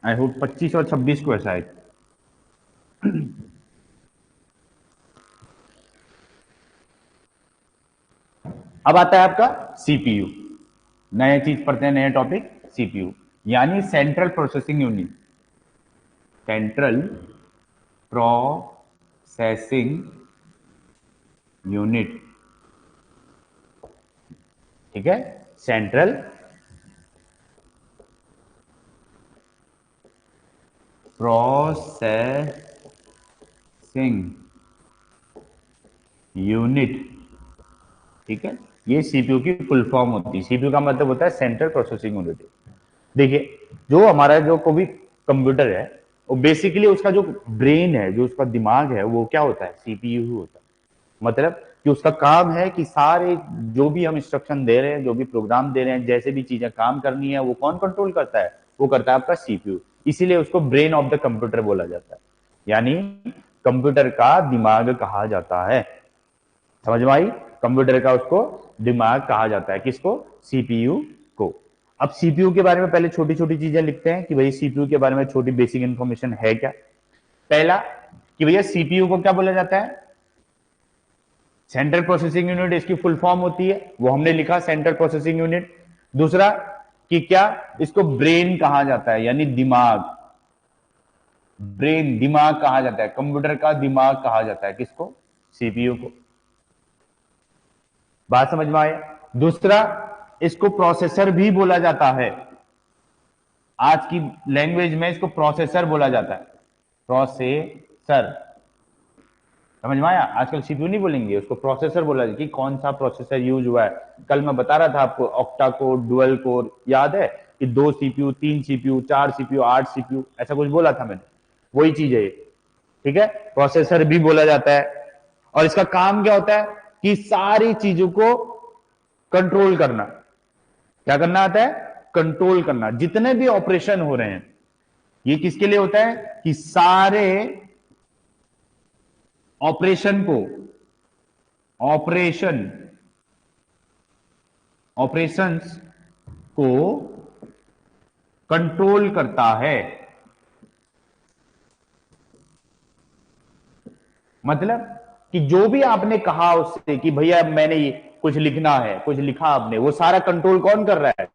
आई होप 25 और 26 को ऐसा है। अब आता है आपका सीपीयू। नया चीज पढ़ते हैं, नया टॉपिक सीपीयू, यानी central processing unit, central processing unit. ठीक है, सेंट्रल प्रोसेसिंग यूनिट। ठीक है, ये सीपीयू की फुल फॉर्म होती है। सीपीयू का मतलब होता है सेंट्रल प्रोसेसिंग यूनिट। देखिए, जो हमारा जो कोई भी कंप्यूटर है, वो बेसिकली उसका जो ब्रेन है, जो उसका दिमाग है, वो क्या होता है, सीपीयू होता है। मतलब कि उसका काम है कि सारे जो भी हम इंस्ट्रक्शन दे रहे हैं, जो भी प्रोग्राम दे रहे हैं, जैसे भी चीजें काम करनी है, वो कौन कंट्रोल करता है, वो करता है आपका सीपीयू। इसीलिए उसको ब्रेन ऑफ द कंप्यूटर बोला जाता है, यानी कंप्यूटर का दिमाग कहा जाता है। समझ में आई? कंप्यूटर का उसको दिमाग कहा जाता है। किसको? सीपीयू को। अब सीपीयू के बारे में पहले छोटी छोटी चीजें लिखते हैं कि भाई सीपीयू के बारे में छोटी बेसिक इंफॉर्मेशन है क्या। पहला कि भैया सीपीयू को क्या बोला जाता है? सेंट्रल प्रोसेसिंग यूनिट इसकी फुल फॉर्म होती है, वो हमने लिखा सेंट्रल प्रोसेसिंग यूनिट। दूसरा कि क्या इसको ब्रेन कहा जाता है, यानी दिमाग। ब्रेन दिमाग कहा जाता है, कंप्यूटर का दिमाग कहा जाता है। किसको? सीपीयू को। बात समझ में आया? दूसरा, इसको प्रोसेसर भी बोला जाता है। आज की लैंग्वेज में इसको प्रोसेसर बोला जाता है, प्रोसेसर। समझ में आया? आजकल सीपीयू नहीं बोलेंगे, उसको प्रोसेसर बोला जाए कि कौन सा प्रोसेसर यूज हुआ है। कल मैं बता रहा था आपको ऑक्टा कोर, डुअल कोर, याद है कि 2 सीपीयू, 3 सीपीयू, 4 सीपीयू, 8 सीपीयू, ऐसा कुछ बोला था मैंने, वही चीज है ये। ठीक है, प्रोसेसर भी बोला जाता है। और इसका काम क्या होता है कि सारी चीजों को कंट्रोल करना। क्या करना आता है? कंट्रोल करना। जितने भी ऑपरेशन हो रहे हैं ये किसके लिए होता है कि सारे ऑपरेशन को, ऑपरेशंस को कंट्रोल करता है। मतलब कि जो भी आपने कहा उससे कि भैया मैंने ये कुछ लिखना है, कुछ लिखा आपने, वो सारा कंट्रोल कौन कर रहा है?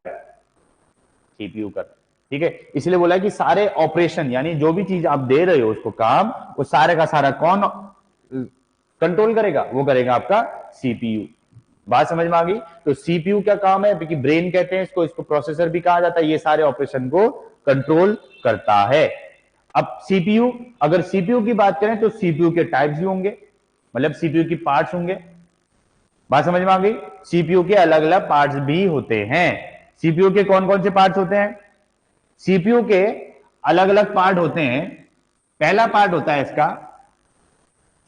सीपीयू कर रहा है। ठीक है, इसलिए बोला कि सारे ऑपरेशन यानी जो भी चीज आप दे रहे हो उसको काम, वो सारे का सारा कौन कंट्रोल करेगा? वो करेगा आपका सीपीयू। बात समझ में आ गई? तो सीपीयू क्या काम है? क्योंकि ब्रेन कहते हैं इसको, इसको प्रोसेसर भी कहा जाता है, ये सारे ऑपरेशन को कंट्रोल करता है। अब सीपीयू, अगर सीपीयू की बात करें तो सीपीयू के टाइप्स भी होंगे, मतलब सीपीयू की पार्ट्स होंगे। बात समझ में आ गई? सीपीयू के अलग अलग पार्ट्स भी होते हैं। सीपीयू के कौन कौन से पार्ट्स होते हैं? सीपीयू के अलग अलग पार्ट होते हैं। पहला पार्ट होता है इसका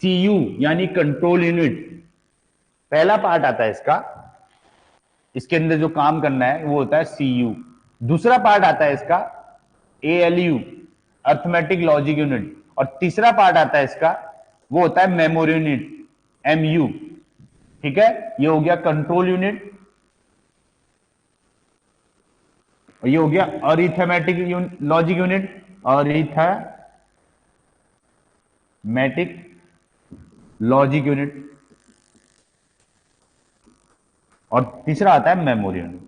सीयू यानी कंट्रोल यूनिट। पहला पार्ट आता है इसका, इसके अंदर जो काम करना है वो होता है सीयू। दूसरा पार्ट आता है इसका एएलयू, अर्थमेटिक लॉजिक यूनिट। और तीसरा पार्ट आता है इसका, वो होता है मेमोरी यूनिट, एमयू। ठीक है, ये हो गया कंट्रोल यूनिट, ये हो गया arithmetic logic unit, arithmetic logic unit. और तीसरा आता है मेमोरी यूनिट।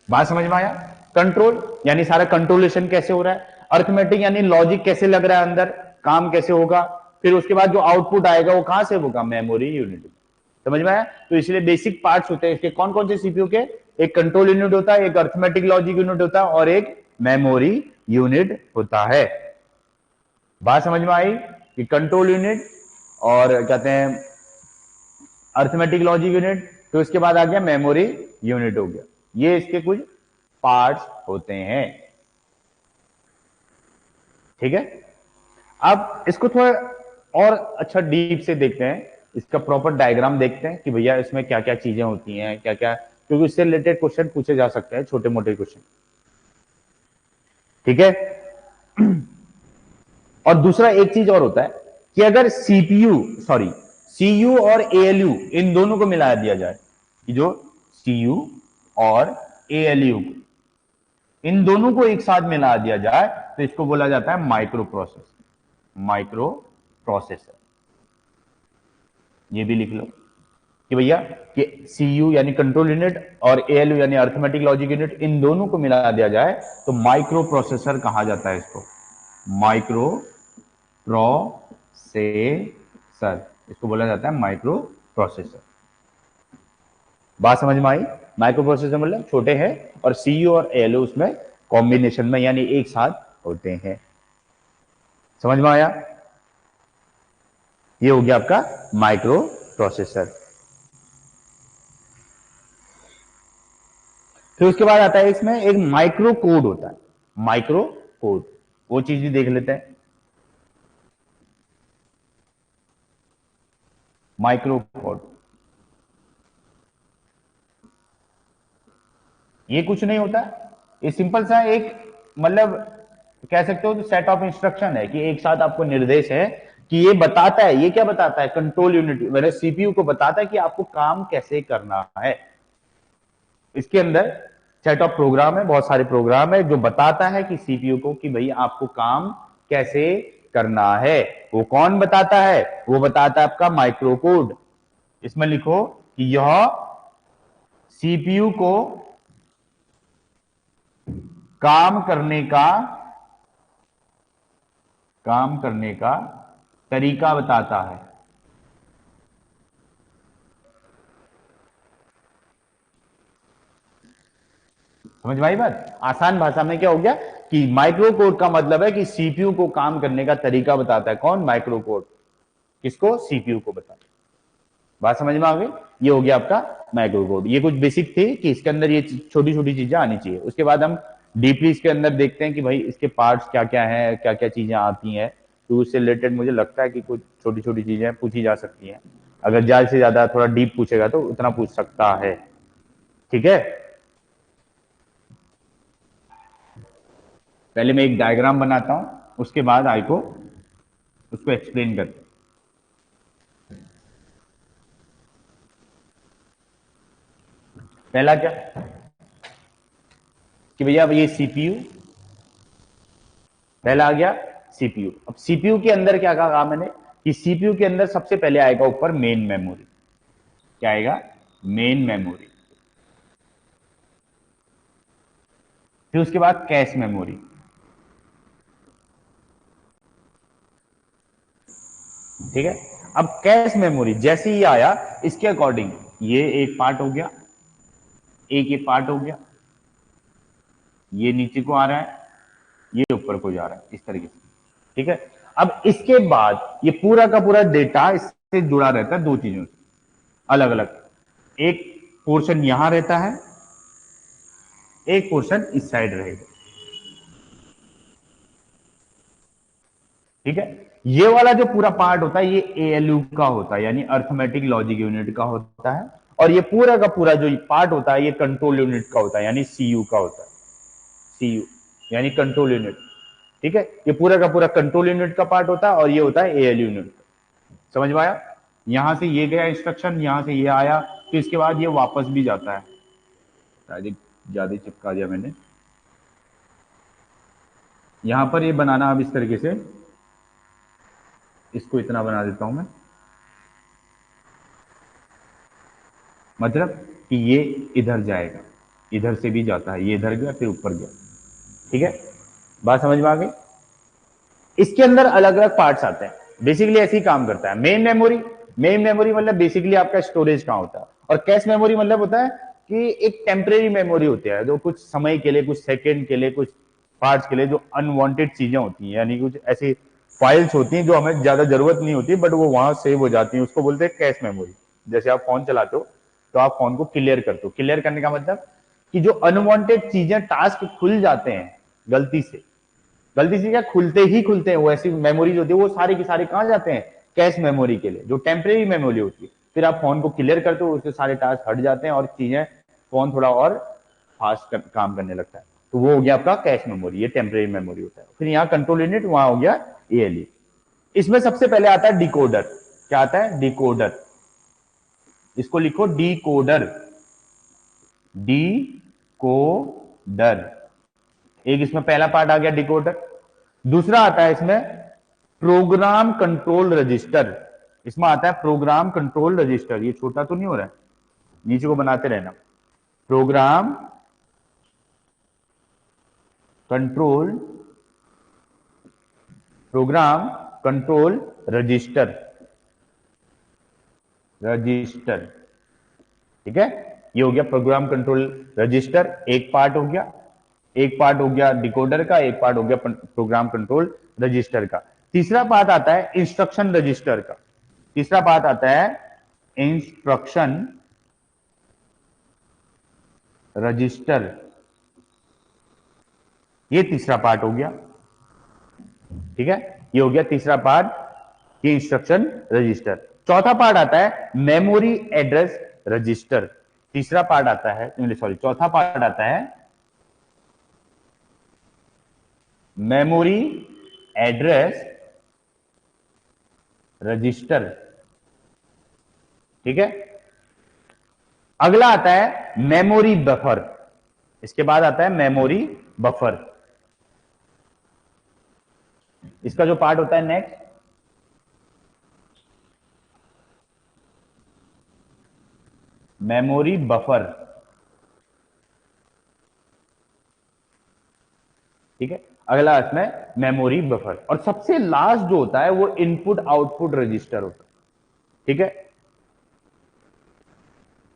बात समझ में आया? कंट्रोल यानी सारा कंट्रोलेशन कैसे हो रहा है, अर्थमेटिक यानी लॉजिक कैसे लग रहा है अंदर, काम कैसे होगा, फिर उसके बाद जो आउटपुट आएगा वो कहां से होगा? Memory unit. समझ में आया? तो इसलिए बेसिक पार्ट्स होते हैं इसके कौन कौन से सीपीयू के? एक कंट्रोल यूनिट होता है, एक अर्थमेटिक लॉजिक यूनिट होता है, और एक मेमोरी यूनिट होता है। बात समझ में आई कि कंट्रोल यूनिट और कहते हैं अर्थमेटिक लॉजिक यूनिट, तो इसके बाद आ गया मेमोरी यूनिट हो गया। ये इसके कुछ पार्ट्स होते हैं। ठीक है, अब इसको थोड़ा और अच्छा डीप से देखते हैं, इसका प्रॉपर डायग्राम देखते हैं कि भैया इसमें क्या क्या चीजें होती हैं, क्या क्या, क्योंकि इससे रिलेटेड क्वेश्चन पूछे जा सकते हैं, छोटे मोटे क्वेश्चन। ठीक है, और दूसरा एक चीज और होता है कि अगर सीयू और एएलयू इन दोनों को मिला दिया जाए, कि जो सीयू और एएलयू इन दोनों को एक साथ मिला दिया जाए तो इसको बोला जाता है माइक्रो प्रोसेसर। ये भी लिख लो कि भैया कि सीयू यानी कंट्रोल यूनिट और एएलयू यानी अर्थमेटिक लॉजिक यूनिट, इन दोनों को मिला दिया जाए तो माइक्रो प्रोसेसर कहा जाता है इसको, माइक्रो प्रोसेसर। इसको बोला जाता है माइक्रो प्रोसेसर। बात समझ में आई? माइक्रो प्रोसेसर मतलब छोटे हैं, और सीयू और एएलयू उसमें कॉम्बिनेशन में यानी एक साथ होते हैं। समझ में आया? ये हो गया आपका माइक्रो प्रोसेसर। फिर उसके बाद आता है इसमें एक माइक्रो कोड होता है, माइक्रो कोड, वो चीज भी देख लेते हैं। माइक्रो कोड ये कुछ नहीं होता, ये सिंपल सा एक मतलब कह सकते हो तो सेट ऑफ इंस्ट्रक्शन है कि एक साथ आपको निर्देश है कि ये बताता है, ये क्या बताता है, कंट्रोल यूनिट मतलब सीपीयू को बताता है कि आपको काम कैसे करना है। इसके अंदर सेट ऑफ प्रोग्राम है, बहुत सारे प्रोग्राम है जो बताता है कि सीपीयू को कि भाई आपको काम कैसे करना है। वो कौन बताता है, वो बताता है आपका माइक्रो कोड। इसमें लिखो कि यह सीपीयू को काम करने का तरीका बताता है। समझ में आई बात? आसान भाषा में क्या हो गया कि माइक्रो कोड का मतलब है कि सीपीयू को काम करने का तरीका बताता है। कौन? Micro code. किसको? सीपीयू को बताता है। बात समझ में आ गई? ये हो गया आपका माइक्रो कोड। ये कुछ बेसिक थे कि इसके अंदर ये छोटी छोटी चीजें आनी चाहिए। उसके बाद हम डीपली इसके अंदर देखते हैं कि भाई इसके पार्ट्स क्या क्या हैं, क्या क्या चीजें आती हैं। तो उससे रिलेटेड मुझे लगता है कि कुछ छोटी छोटी चीजें पूछी जा सकती हैं। अगर ज्यादा से ज्यादा थोड़ा डीप पूछेगा तो उतना पूछ सकता है। ठीक है, पहले मैं एक डायग्राम बनाता हूं, उसके बाद आई को उसको एक्सप्लेन करते हैं। पहला क्या कि भैया ये सीपीयू, पहला आ गया सीपीयू। अब सीपीयू के अंदर क्या कहा मैंने कि सीपीयू के अंदर सबसे पहले आएगा ऊपर मेन मेमोरी। क्या आएगा? Main memory. फिर उसके बाद कैश मेमोरी। ठीक है, अब कैश मेमोरी जैसे ही आया इसके अकॉर्डिंग ये एक पार्ट हो गया, एक ये पार्ट हो गया, ये नीचे को आ रहा है, ये ऊपर को जा रहा है, इस तरीके से। ठीक है, अब इसके बाद ये पूरा का पूरा डेटा इससे जुड़ा रहता है दो चीजों से अलग अलग। एक पोर्शन यहां रहता है, एक पोर्शन इस साइड रहेगा। ठीक है, ये वाला जो पूरा पार्ट होता है ये एएलयू का होता है, यानी अर्थमेटिक लॉजिक यूनिट का होता है। और ये पूरा का पूरा जो पार्ट होता है ये कंट्रोल यूनिट का होता है, यानी सीयू का होता है। सीयू यानी कंट्रोल यूनिट। ठीक है, ये पूरा का पूरा कंट्रोल यूनिट का पार्ट होता है और ये होता है एएलयू यूनिट। समझ में आया? यहां से ये गया इंस्ट्रक्शन, यहां से ये आया, तो इसके बाद ये वापस भी जाता है। शायद ज्यादा चिपका दिया मैंने। यहां पर ये बनाना अब इस तरीके से, इसको इतना बना देता हूं मैं, मतलब कि ये इधर जाएगा, इधर से भी जाता है, ये इधर गया फिर ऊपर गया। ठीक है, बात समझ में आ गई? इसके अंदर अलग अलग पार्ट्स आते हैं, बेसिकली ऐसे ही काम करता है। मेन मेमोरी, मेन मेमोरी मतलब बेसिकली आपका स्टोरेज कहां होता है। और कैश मेमोरी मतलब होता है कि एक टेम्परेरी मेमोरी होती है जो कुछ समय के लिए, कुछ सेकंड के लिए, कुछ पार्ट्स के लिए जो अनवांटेड चीजें होती हैं, यानी कुछ ऐसी फाइल्स होती हैं जो हमें ज्यादा जरूरत नहीं होती बट वो वहां सेव हो जाती हैं, उसको बोलते हैं कैश मेमोरी। जैसे आप फोन चलाते हो तो आप फोन को क्लियर करते हो। क्लियर करने का मतलब कि जो अनवांटेड चीजें, टास्क खुल जाते हैं गलती से, गलती से क्या, खुलते ही खुलते हैं, वो ऐसी मेमोरीज होती है, वो सारे के सारे कहां जाते हैं? कैश मेमोरी के लिए, जो टेम्परेरी मेमोरी होती है। फिर आप फोन को क्लियर करते हो, उसके सारे टास्क हट जाते हैं और चीजें, फोन थोड़ा और फास्ट काम करने लगता है। तो वो हो गया आपका कैश मेमोरी, ये टेम्परेरी मेमोरी होता है। फिर यहाँ कंट्रोल यूनिट, वहां हो गया एएलयू। इसमें सबसे पहले आता है डिकोडर। क्या आता है? डिकोडर। इसको लिखो डिकोडर। D coder. एक इसमें पहला पार्ट आ गया डिकोडर। दूसरा आता है इसमें प्रोग्राम कंट्रोल रजिस्टर। इसमें आता है प्रोग्राम कंट्रोल रजिस्टर। ये छोटा तो नहीं हो रहा है, नीचे को बनाते रहना। Program control, program control register, register. ठीक है, ये हो गया प्रोग्राम कंट्रोल रजिस्टर, एक पार्ट हो गया। एक पार्ट हो गया डिकोडर का, एक पार्ट हो गया प्रोग्राम कंट्रोल रजिस्टर का। तीसरा पार्ट आता है इंस्ट्रक्शन रजिस्टर का। तीसरा पार्ट आता है इंस्ट्रक्शन रजिस्टर। ये तीसरा पार्ट हो गया। ठीक है, ये हो गया तीसरा पार्ट, ये इंस्ट्रक्शन रजिस्टर। चौथा पार्ट आता है मेमोरी एड्रेस रजिस्टर। तीसरा पार्ट आता है, सॉरी, चौथा पार्ट आता है मेमोरी एड्रेस रजिस्टर। ठीक है, अगला आता है मेमोरी बफर। इसके बाद आता है मेमोरी बफर। इसका जो पार्ट होता है नेक्स्ट, मेमोरी बफर। ठीक है, अगला इसमें मेमोरी बफर। और सबसे लास्ट जो होता है वो इनपुट आउटपुट रजिस्टर होता है। ठीक है,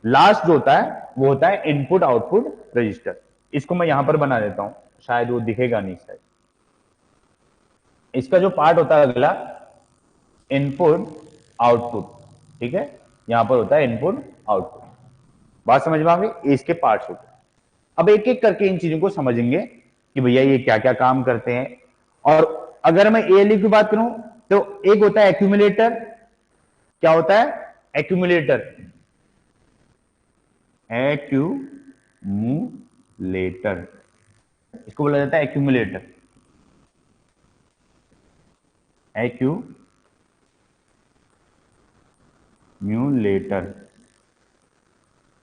लास्ट जो होता है वो होता है इनपुट आउटपुट रजिस्टर। इसको मैं यहां पर बना देता हूं, शायद वो दिखेगा नहीं शायद। इसका जो पार्ट होता है अगला, इनपुट आउटपुट। ठीक है, यहां पर होता है इनपुट आउटपुट। बात समझ में आ गई, इसके पार्ट्स होते हैं। अब एक एक करके इन चीजों को समझेंगे कि भैया ये क्या क्या काम करते हैं। और अगर मैं एएलयू की बात करूं तो एक होता है एक्यूमुलेटर। क्या होता है? एक्यूमुलेटर। एक्यूमुलेटर, इसको बोला जाता है एक्यूमुलेटर। एक्यूम्यूलेटर,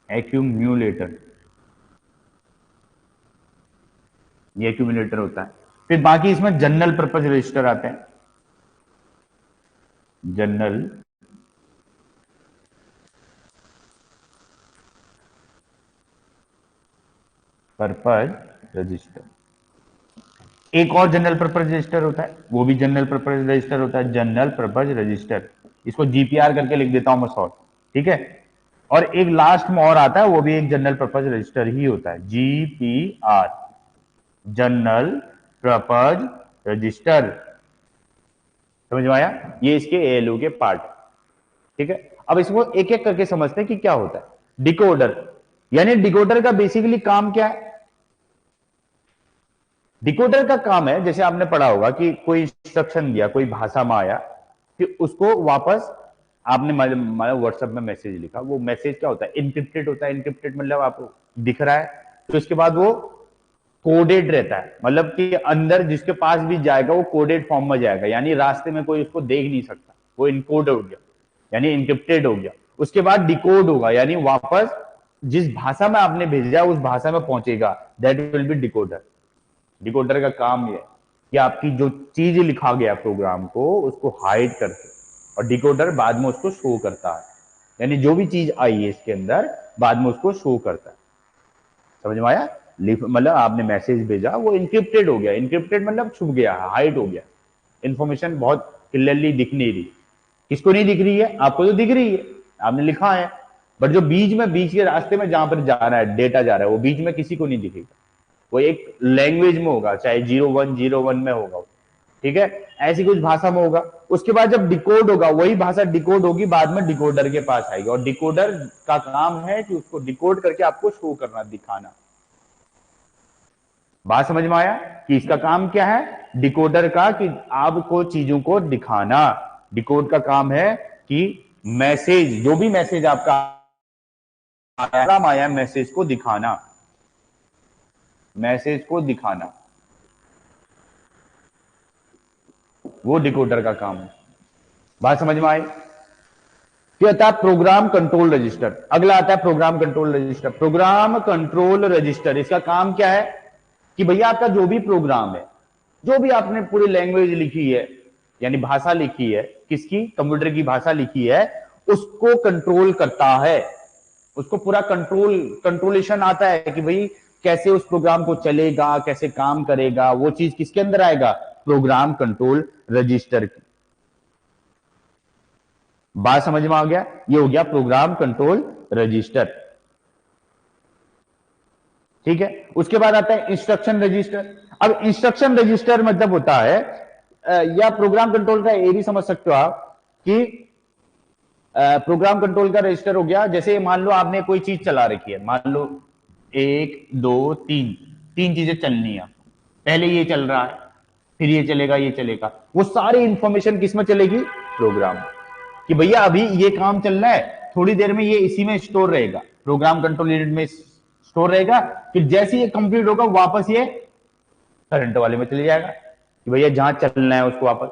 एक्यूम्यूलेटर, ये एक्यूमुलेटर होता है। फिर बाकी इसमें जनरल पर्पज रजिस्टर आते हैं। General purpose register. एक और जनरल पर्पज रजिस्टर होता है, वो भी जनरल पर्पज रजिस्टर होता है, जनरल पर्पज रजिस्टर। इसको जीपीआर करके लिख देता हूं मैं शॉर्ट। ठीक है, और एक लास्ट में और आता है, वो भी एक जनरल पर्पज रजिस्टर ही होता है, जीपीआर, जनरल पर्पज रजिस्टर। समझ में आया? ये इसके एएलयू के पार्ट। ठीक है, अब इसको एक एक करके समझते हैं कि क्या होता है। डिकोडर, यानी डिकोडर का बेसिकली काम क्या है? डिकोडर का काम है, जैसे आपने पढ़ा होगा कि कोई इंस्ट्रक्शन दिया, कोई भाषा में आया, फिर उसको वापस आपने मतलब व्हाट्सएप में मैसेज लिखा, वो मैसेज क्या होता है? इनक्रिप्टेड होता है। इनक्रिप्टेड मतलब आपको दिख रहा है, तो इसके बाद वो कोडेड रहता है, मतलब कि अंदर जिसके पास भी जाएगा वो कोडेड फॉर्म में जाएगा, यानी रास्ते में कोई उसको देख नहीं सकता, वो इनकोड हो गया, यानी इनक्रिप्टेड हो गया। उसके बाद डिकोड होगा, यानी वापस जिस भाषा में आपने भेजा उस भाषा में पहुंचेगा, that will be decoder. Decoder का काम यह है कि आपकी जो चीज लिखा गया प्रोग्राम को, उसको हाइड करके, और डिकोडर बाद में उसको शो करता है, यानी जो भी चीज आई है इसके अंदर बाद में उसको शो करता है। समझ में आया? मतलब आपने मैसेज भेजा, वो इनक्रिप्टेड हो गया। इनक्रिप्टेड मतलब छुप गया, हाइड हो गया, इंफॉर्मेशन बहुत क्लियरली दिख नहीं रही। किसको नहीं दिख रही है? आपको तो दिख रही है, आपने लिखा है, बट जो बीच के रास्ते में जहां पर जा रहा है, डेटा जा रहा है, वो बीच में किसी को नहीं दिखेगा। वो एक लैंग्वेज में होगा, चाहे 0101 में होगा, ठीक है, ऐसी कुछ भाषा में होगा। उसके बाद जब डिकोड होगा, वही भाषा डिकोड होगी, बाद में डिकोडर के पास आएगी, और डिकोडर का काम है कि उसको डिकोड करके आपको शो करना, दिखाना। बात समझ में आया कि इसका काम क्या है डिकोडर का? कि आपको चीजों को दिखाना। डिकोड का काम है कि मैसेज, जो भी मैसेज आपका आया, मैसेज को दिखाना, मैसेज को दिखाना, वो डिकोडर का काम है। बात समझ में आई? फिर आता है प्रोग्राम कंट्रोल रजिस्टर। अगला आता है program control register. Program control register, इसका काम क्या है कि भैया आपका जो भी प्रोग्राम है, जो भी आपने पूरी लैंग्वेज लिखी है, यानी भाषा लिखी है, किसकी? कंप्यूटर की भाषा लिखी है, उसको कंट्रोल करता है। उसको पूरा कंट्रोलेशन आता है कि भाई कैसे उस प्रोग्राम को चलेगा, कैसे काम करेगा, वो चीज किसके अंदर आएगा? प्रोग्राम कंट्रोल रजिस्टर की। बात समझ में आ गया? ये हो गया प्रोग्राम कंट्रोल रजिस्टर। ठीक है, उसके बाद आता है इंस्ट्रक्शन रजिस्टर। अब इंस्ट्रक्शन रजिस्टर मतलब होता है, या प्रोग्राम कंट्रोल का ये भी समझ सकते हो आप कि प्रोग्राम कंट्रोल का रजिस्टर हो गया। जैसे मान लो आपने कोई चीज चला रखी है, मान लो 1 2 3, तीन चीजें चलनी है, पहले ये चल रहा है, फिर ये चलेगा, ये चलेगा, वो सारी इंफॉर्मेशन किस में चलेगी? प्रोग्राम। कि भैया अभी ये काम चल रहा है, थोड़ी देर में ये इसी में स्टोर रहेगा, प्रोग्राम कंट्रोल यूनिट में स्टोर रहेगा, फिर जैसे ये कंप्लीट होगा वापस ये करंट वाले में चले जाएगा कि भैया जहां चलना है उसको वापस।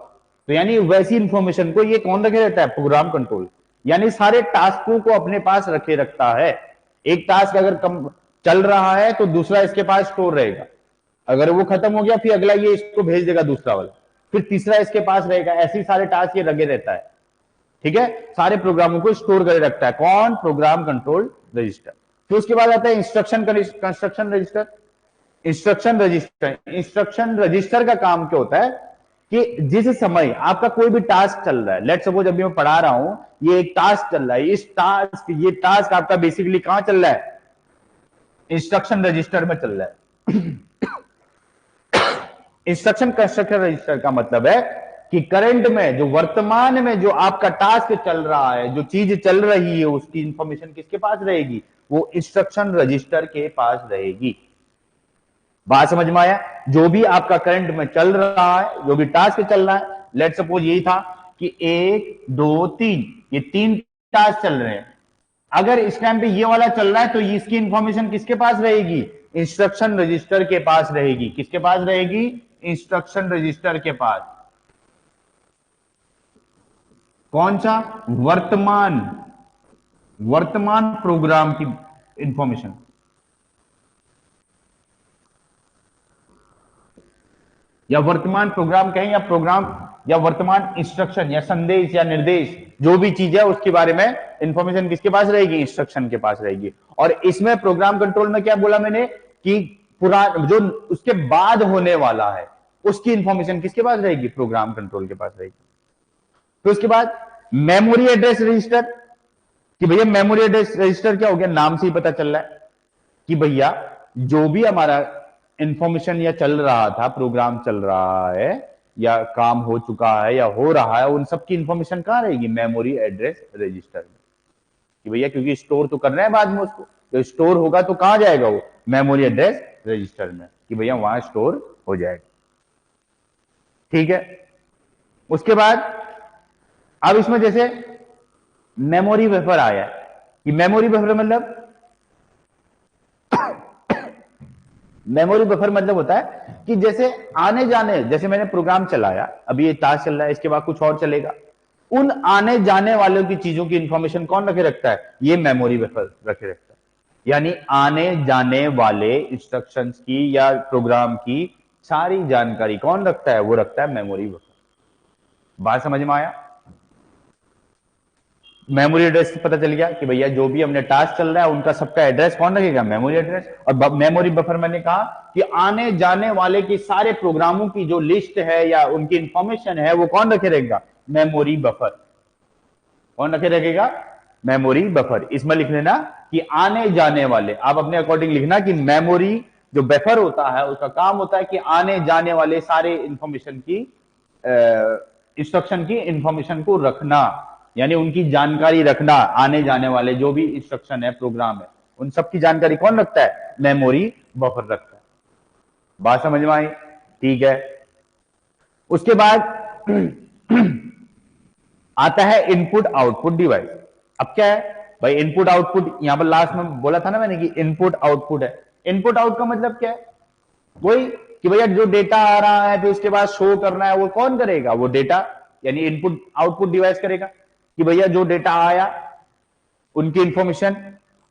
तो यानी वैसी इंफॉर्मेशन को ये कौन रखे रहता है, प्रोग्राम कंट्रोल, यानी सारे टास्कों को अपने पास रखे रखता है। एक टास्क अगर कम चल रहा है तो दूसरा इसके पास स्टोर रहेगा, अगर वो खत्म हो गया फिर अगला ये इसको भेज देगा दूसरा वाला, फिर तीसरा इसके पास रहेगा, ऐसे ही सारे टास्क ये लगे रहता है। ठीक है, सारे प्रोग्रामों को स्टोर कर रखता है कौन, प्रोग्राम कंट्रोल रजिस्टर। फिर उसके बाद आता है instruction construction register. Instruction register का काम क्या होता है कि जिस समय आपका कोई भी टास्क चल रहा है, लेट सपोज अभी मैं पढ़ा रहा हूं, ये एक टास्क चल रहा है, ये टास्क आपका बेसिकली कहां चल रहा है, इंस्ट्रक्शन रजिस्टर में चल रहा है। इंस्ट्रक्शन कंस्ट्रक्शन रजिस्टर का मतलब है कि करंट में, जो वर्तमान में जो आपका टास्क चल रहा है, जो चीज चल रही है, उसकी इंफॉर्मेशन किसके पास रहेगी, वो इंस्ट्रक्शन रजिस्टर के पास रहेगी। बात समझ में आया? जो भी आपका करंट में चल रहा है, जो भी टास्क चल रहा है, लेट सपोज यही था कि 1 2 3, ये 3 टास्क चल रहे हैं, अगर इस टाइम पे ये वाला चल रहा है तो इसकी इंफॉर्मेशन किसके पास रहेगी, इंस्ट्रक्शन रजिस्टर के पास रहेगी। किसके पास रहेगी, इंस्ट्रक्शन रजिस्टर के पास। कौन सा, वर्तमान प्रोग्राम की इंफॉर्मेशन, या वर्तमान प्रोग्राम कहें, या प्रोग्राम, या वर्तमान इंस्ट्रक्शन या संदेश या निर्देश, जो भी चीज है उसके बारे में इंफॉर्मेशन किसके पास रहेगी, इंस्ट्रक्शन के पास रहेगी। और इसमें प्रोग्राम कंट्रोल में क्या बोला मैंने कि पूरा जो उसके बाद होने वाला है उसकी इंफॉर्मेशन किसके पास रहेगी, प्रोग्राम कंट्रोल के पास रहेगी। फिर उसके बाद मेमोरी एड्रेस रजिस्टर, कि भैया मेमोरी एड्रेस रजिस्टर क्या हो गया, नाम से ही पता चल रहा है कि भैया जो भी हमारा इंफॉर्मेशन या चल रहा था, प्रोग्राम चल रहा है या काम हो चुका है या हो रहा है, उन सब की इंफॉर्मेशन कहां रहेगी, मेमोरी एड्रेस रजिस्टर में। कि भैया क्योंकि स्टोर तो करना है बाद में उसको, तो स्टोर होगा तो कहां जाएगा वो, मेमोरी एड्रेस रजिस्टर में, कि भैया वहां स्टोर हो जाएगा। ठीक है, उसके बाद अब इसमें जैसे मेमोरी बफर आया, कि मेमोरी बफर मतलब, मेमोरी बफर मतलब होता है कि जैसे आने जाने, जैसे मैंने प्रोग्राम चलाया, अभी ये टास्क चल रहा है, इसके बाद कुछ और चलेगा, उन आने जाने वालों की चीजों की इंफॉर्मेशन कौन रखे रखता है, ये मेमोरी बफर रखे रखता है। यानी आने जाने वाले इंस्ट्रक्शंस की या प्रोग्राम की सारी जानकारी कौन रखता है, वो रखता है मेमोरी बफर। बात समझ में आया? मेमोरी एड्रेस पता चल गया कि भैया जो भी हमने टास्क चल रहा है उनका सबका एड्रेस कौन रखेगा, मेमोरी एड्रेस। और मेमोरी बफर मैंने कहा कि आने जाने वाले की सारे प्रोग्रामों की जो लिस्ट है या उनकी इंफॉर्मेशन है वो कौन रखे रहेगा, मेमोरी बफर। कौन रखे रहेगा, मेमोरी बफर। इसमें लिख लेना कि आने जाने वाले, आप अपने अकॉर्डिंग लिखना कि मेमोरी जो बफर होता है उसका काम होता है कि आने जाने वाले सारे इंफॉर्मेशन की, इंस्ट्रक्शन की इंफॉर्मेशन को रखना, यानी उनकी जानकारी रखना। आने जाने वाले जो भी इंस्ट्रक्शन है, प्रोग्राम है, उन सब की जानकारी कौन रखता है, मेमोरी बफर रखता है। बात समझ में आई? ठीक है, उसके बाद आता है इनपुट आउटपुट डिवाइस। अब क्या है भाई, इनपुट आउटपुट, यहां पर लास्ट में बोला था ना मैंने कि इनपुट आउटपुट है। इनपुट आउट का मतलब क्या है, वही कि भैया जो डेटा आ रहा है फिर उसके बाद शो करना है, वो कौन करेगा, वो डेटा यानी इनपुट आउटपुट डिवाइस करेगा। कि भैया जो डेटा आया उनकी इंफॉर्मेशन,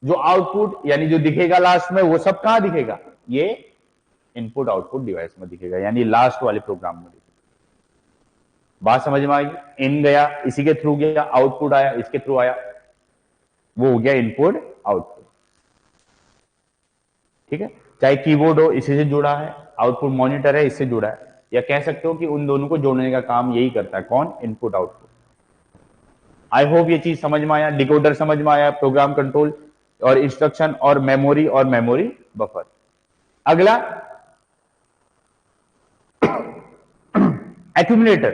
जो आउटपुट यानी जो दिखेगा लास्ट में, वो सब कहां दिखेगा, ये इनपुट आउटपुट डिवाइस में दिखेगा, यानी लास्ट वाले प्रोग्राम में दिखेगा। बात समझ में आई? इन गया इसी के थ्रू गया, आउटपुट आया इसके थ्रू आया, वो हो गया इनपुट आउटपुट। ठीक है, चाहे कीबोर्ड हो इसी से जुड़ा है, आउटपुट मॉनिटर है इससे जुड़ा है, या कह सकते हो कि उन दोनों को जोड़ने का काम यही करता है, कौन, इनपुट आउटपुट। आई होप ये चीज समझ में आया, डिकोडर समझ में आया, प्रोग्राम कंट्रोल और इंस्ट्रक्शन और मेमोरी बफर। अगला एक्यूमुलेटर।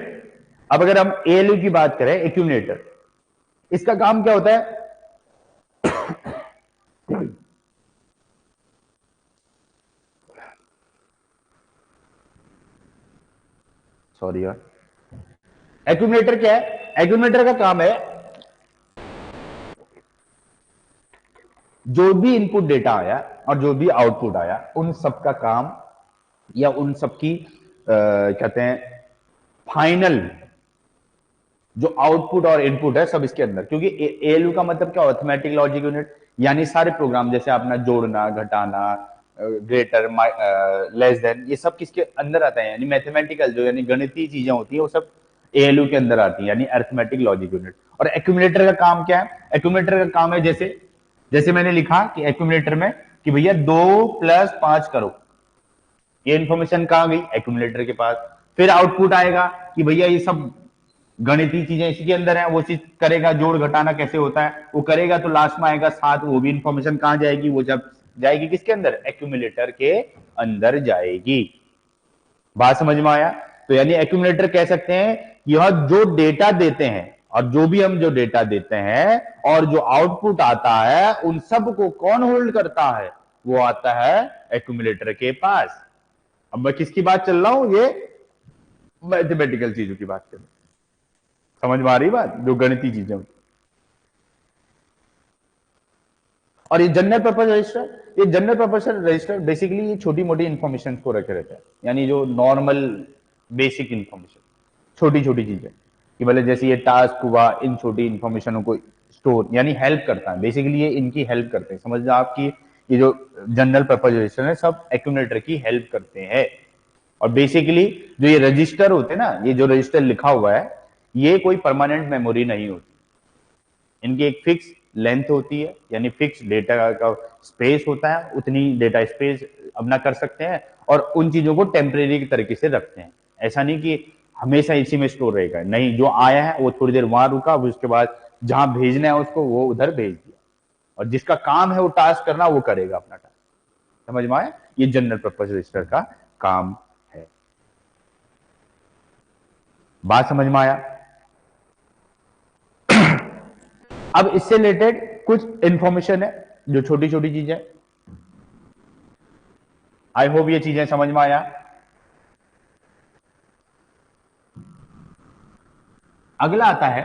अब अगर हम एएलयू की बात करें, एक्यूमुलेटर, इसका काम क्या होता है, सॉरी यार, एक्यूमुलेटर क्या है, एक्यूमुलेटर का काम है जो भी इनपुट डेटा आया और जो भी आउटपुट आया उन सब का काम या उन सब की कहते हैं फाइनल जो आउटपुट और इनपुट है सब इसके अंदर, क्योंकि एएलयू का मतलब क्या, अर्थमेटिक लॉजिक यूनिट, यानी सारे प्रोग्राम जैसे अपना जोड़ना, घटाना, ग्रेटर, लेस देन, ये सब किसके अंदर आता है, यानी मैथमेटिकल जो यानी गणितीय चीजें होती है वो सब एएलयू के अंदर आती है, यानी अर्थमेटिक लॉजिक यूनिट। और एक्यूमुलेटर का काम क्या है, एक्यूमुलेटर का काम है जैसे जैसे मैंने लिखा कि एक्यूमुलेटर में कि भैया 2 + 5 करो, ये इंफॉर्मेशन कहां गई, एक्यूमुलेटर के पास। फिर आउटपुट आएगा कि भैया ये सब गणितीय चीजें इसी के अंदर है, वो चीज करेगा, जोड़ घटाना कैसे होता है वो करेगा, तो लास्ट में आएगा 7, वो भी इंफॉर्मेशन कहां जाएगी, वो जब जाएगी किसके अंदर, एक्यूमुलेटर के अंदर जाएगी। बात समझ में आया? तो यानी एक्यूमुलेटर कह सकते हैं यह जो डेटा देते हैं, और जो भी हम जो डेटा देते हैं और जो आउटपुट आता है उन सब को कौन होल्ड करता है, वो आता है एक्यूमुलेटर के पास। अब मैं किसकी बात चल रहा हूं, ये मैथमेटिकल चीजों की बात कर रहा हूं। समझ में आ रही बात, जो गणितीय चीजें होती। और ये जनरल पर्पज रजिस्टर, ये जनरल पर्पज रजिस्टर बेसिकली ये छोटी मोटी इंफॉर्मेशन को रखे रहता है, यानी जो नॉर्मल बेसिक इंफॉर्मेशन, छोटी छोटी चीजें, कि भले जैसे ये टास्क हुआ, इन छोटी इंफॉर्मेशनों को स्टोर, यानी हेल्प करता है, बेसिकली ये इनकी हेल्प करते हैं। समझ लो आपकी ये जो जनरल पर्पज रजिस्टर है सब एक्यूमुलेटर की हेल्प करते हैं। और बेसिकली जो ये रजिस्टर होते हैं ना, ये जो रजिस्टर लिखा हुआ है, ये कोई परमानेंट मेमोरी नहीं होती, इनकी एक फिक्स लेंथ होती है, यानी फिक्स डेटा का स्पेस होता है, उतनी डेटा स्पेस अपना कर सकते हैं, और उन चीजों को टेम्परेरी तरीके से रखते हैं। ऐसा नहीं कि हमेशा इसी में स्टोर रहेगा, नहीं, जो आया है वो थोड़ी देर वहां रुका, उसके बाद जहां भेजना है उसको वो उधर भेज दिया, और जिसका काम है वो टास्क करना वो करेगा अपना टास्क। समझ में आया? ये जनरल पर्पज रजिस्टर का काम है। बात समझ में आया? अब इससे रिलेटेड कुछ इंफॉर्मेशन है जो छोटी छोटी चीजें, आई होप ये चीजें समझ में आया। अगला आता है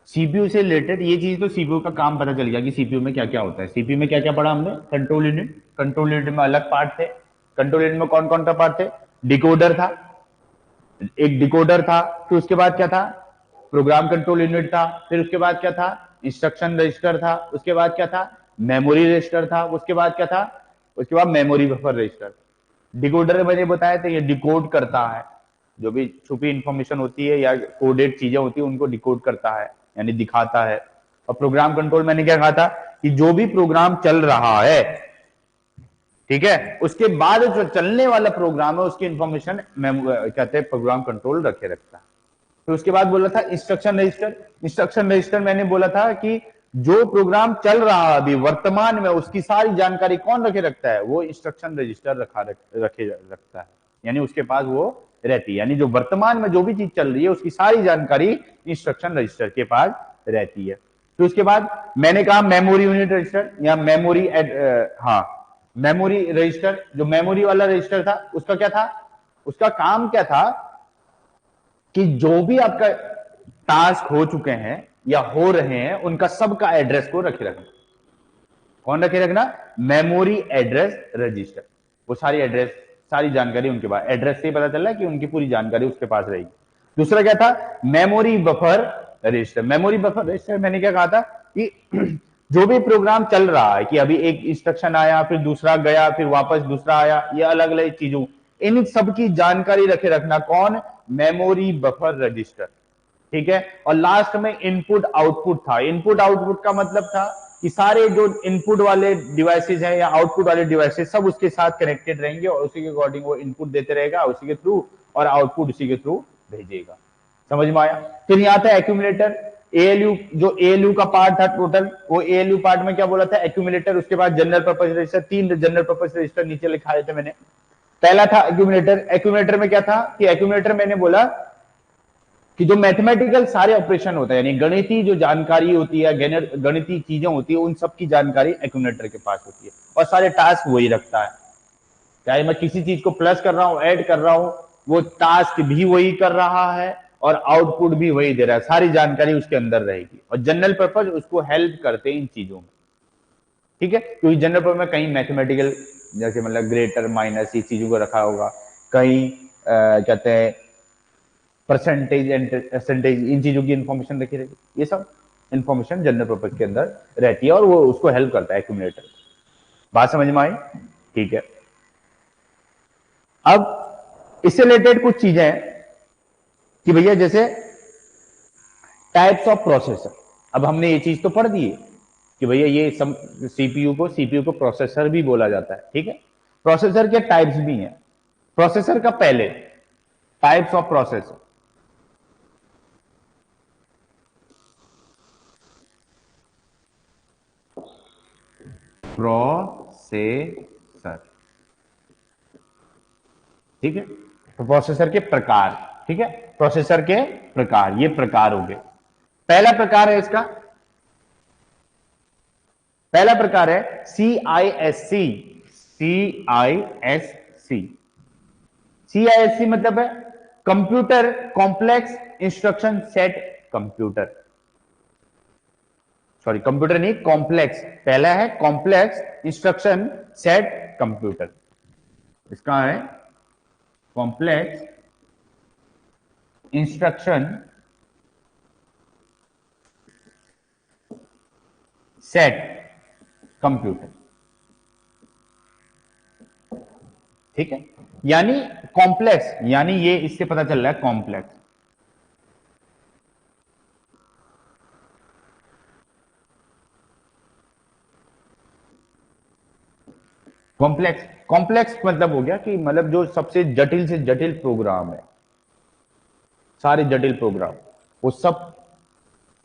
सीपीयू से रिलेटेड, ये चीज तो सीपीयू का काम पता चल गया कि सीपीयू में क्या क्या होता है। सीपीयू में क्या क्या पढ़ा हमने, कंट्रोल यूनिट, कंट्रोल यूनिट में अलग पार्ट थे, कंट्रोल यूनिट में कौन कौन सा पार्ट थे, डिकोडर था, एक डिकोडर था, फिर उसके बाद क्या था, प्रोग्राम कंट्रोल यूनिट था, फिर उसके बाद क्या था, इंस्ट्रक्शन रजिस्टर था, उसके बाद क्या था, मेमोरी रजिस्टर था, उसके बाद क्या था, उसके बाद मेमोरी बफर रजिस्टर। डिकोडर मैंने बताया था ये डिकोड करता है, जो भी छुपी इंफॉर्मेशन होती है या कोडेड चीजें होती है उनको डिकोड करता है, यानी दिखाता है। और प्रोग्राम कंट्रोल मैंने क्या कहा था कि जो भी प्रोग्राम चल रहा है, ठीक है, उसके बाद जो चलने वाला प्रोग्राम है उसकी इंफॉर्मेशन कहते हैं प्रोग्राम कंट्रोल रखे रखता है। तो उसके बाद बोला था इंस्ट्रक्शन रजिस्टर, इंस्ट्रक्शन रजिस्टर मैंने बोला था कि जो प्रोग्राम चल रहा है अभी वर्तमान में उसकी सारी जानकारी कौन रखे रखता है, वो इंस्ट्रक्शन रजिस्टर रखे रखता है, यानी उसके पास वो रहती है, यानी जो वर्तमान में जो भी चीज चल रही है उसकी सारी जानकारी इंस्ट्रक्शन रजिस्टर के पास रहती है। तो उसके बाद मैंने कहा मेमोरी यूनिट रजिस्टर या मेमोरी हाँ, मेमोरी रजिस्टर, जो मेमोरी वाला रजिस्टर था उसका क्या था, उसका काम क्या था कि जो भी आपका टास्क हो चुके हैं या हो रहे हैं उनका सबका एड्रेस को रखे रखना। कौन रखे रखना, मेमोरी एड्रेस रजिस्टर, वो सारी एड्रेस सारी जानकारी उनके पास, एड्रेस से पता चल रहा है कि उनकी पूरी जानकारी उसके पास रहेगी। दूसरा क्या था, memory buffer register, memory buffer register मैंने क्या कहा था कि जो भी प्रोग्राम चल रहा है, कि अभी एक इंस्ट्रक्शन आया फिर दूसरा गया फिर वापस दूसरा आया, ये अलग अलग चीजों, इन सब की जानकारी रखे रखना कौन, मेमोरी बफर रजिस्टर, ठीक है। और लास्ट में इनपुट आउटपुट था, इनपुट आउटपुट का मतलब था कि सारे जो इनपुट वाले डिवाइसेस हैं या आउटपुट वाले डिवाइसेस सब उसके साथ कनेक्टेड रहेंगे और उसी के अकॉर्डिंग वो इनपुट देते रहेगा उसी के थ्रू, और आउटपुट उसी के थ्रू भेजेगा। समझ में आया? फिर यहाँ था एक्यूमुलेटर, एएलयू, जो एएलयू का पार्ट था टोटल, वो एएलयू पार्ट में क्या बोला था, एक्यूमुलेटर, उसके बाद general purpose register, 3 general purpose register नीचे लिखाए थे मैंने। पहला था एक्यूमुलेटर, एक्यूमुलेटर में क्या था कि एक्यूमुलेटर मैंने बोला कि जो मैथमेटिकल सारे ऑपरेशन होता है, यानी गणितीय जो जानकारी होती है, गणितीय चीजें होती है, उन सब की जानकारी एक्यूमुलेटर के पास होती है, और सारे टास्क वही रखता है। चाहे मैं किसी चीज को प्लस कर रहा हूं, ऐड कर रहा हूं, वो टास्क भी वही कर रहा है और आउटपुट भी वही दे रहा है, सारी जानकारी उसके अंदर रहेगी। और जनरल पर्पज उसको हेल्प करते हैं इन चीजों में, ठीक है, क्योंकि जनरल पर्पज में कहीं मैथमेटिकल जैसे मतलब ग्रेटर माइनस ये चीजों को रखा होगा, कहीं कहते हैं परसेंटेज एंड परसेंटेज, इन चीजों की इंफॉर्मेशन रखी रहेगी। ये सब इंफॉर्मेशन जनरल पर्पज के अंदर रहती है और वो उसको हेल्प करता है एक्यूमुलेटर। बात समझ में आई? ठीक है। अब इससे रिलेटेड कुछ चीजें हैं कि भैया जैसे टाइप्स ऑफ प्रोसेसर। अब हमने ये चीज तो पढ़ दी है कि भैया ये सीपीयू को प्रोसेसर भी बोला जाता है, ठीक है। प्रोसेसर के टाइप्स भी हैं। प्रोसेसर का पहले टाइप्स ऑफ प्रोसेसर, प्रोसेसर, ठीक है। तो प्रोसेसर के प्रकार, ठीक है, प्रोसेसर के प्रकार, ये प्रकार हो गए। पहला प्रकार है इसका, पहला प्रकार है CISC। CISC, CISC मतलब है computer complex instruction set computer. Sorry, computer नहीं, कॉम्प्लेक्स। पहला है कॉम्प्लेक्स इंस्ट्रक्शन सेट कंप्यूटर, इसका है कॉम्प्लेक्स इंस्ट्रक्शन सेट कंप्यूटर, ठीक है। यानी कॉम्प्लेक्स, यानी ये इससे पता चल रहा है कॉम्प्लेक्स। कॉम्प्लेक्स, कॉम्प्लेक्स मतलब हो गया कि मतलब जो सबसे जटिल से जटिल प्रोग्राम है, सारे जटिल प्रोग्राम, वो सब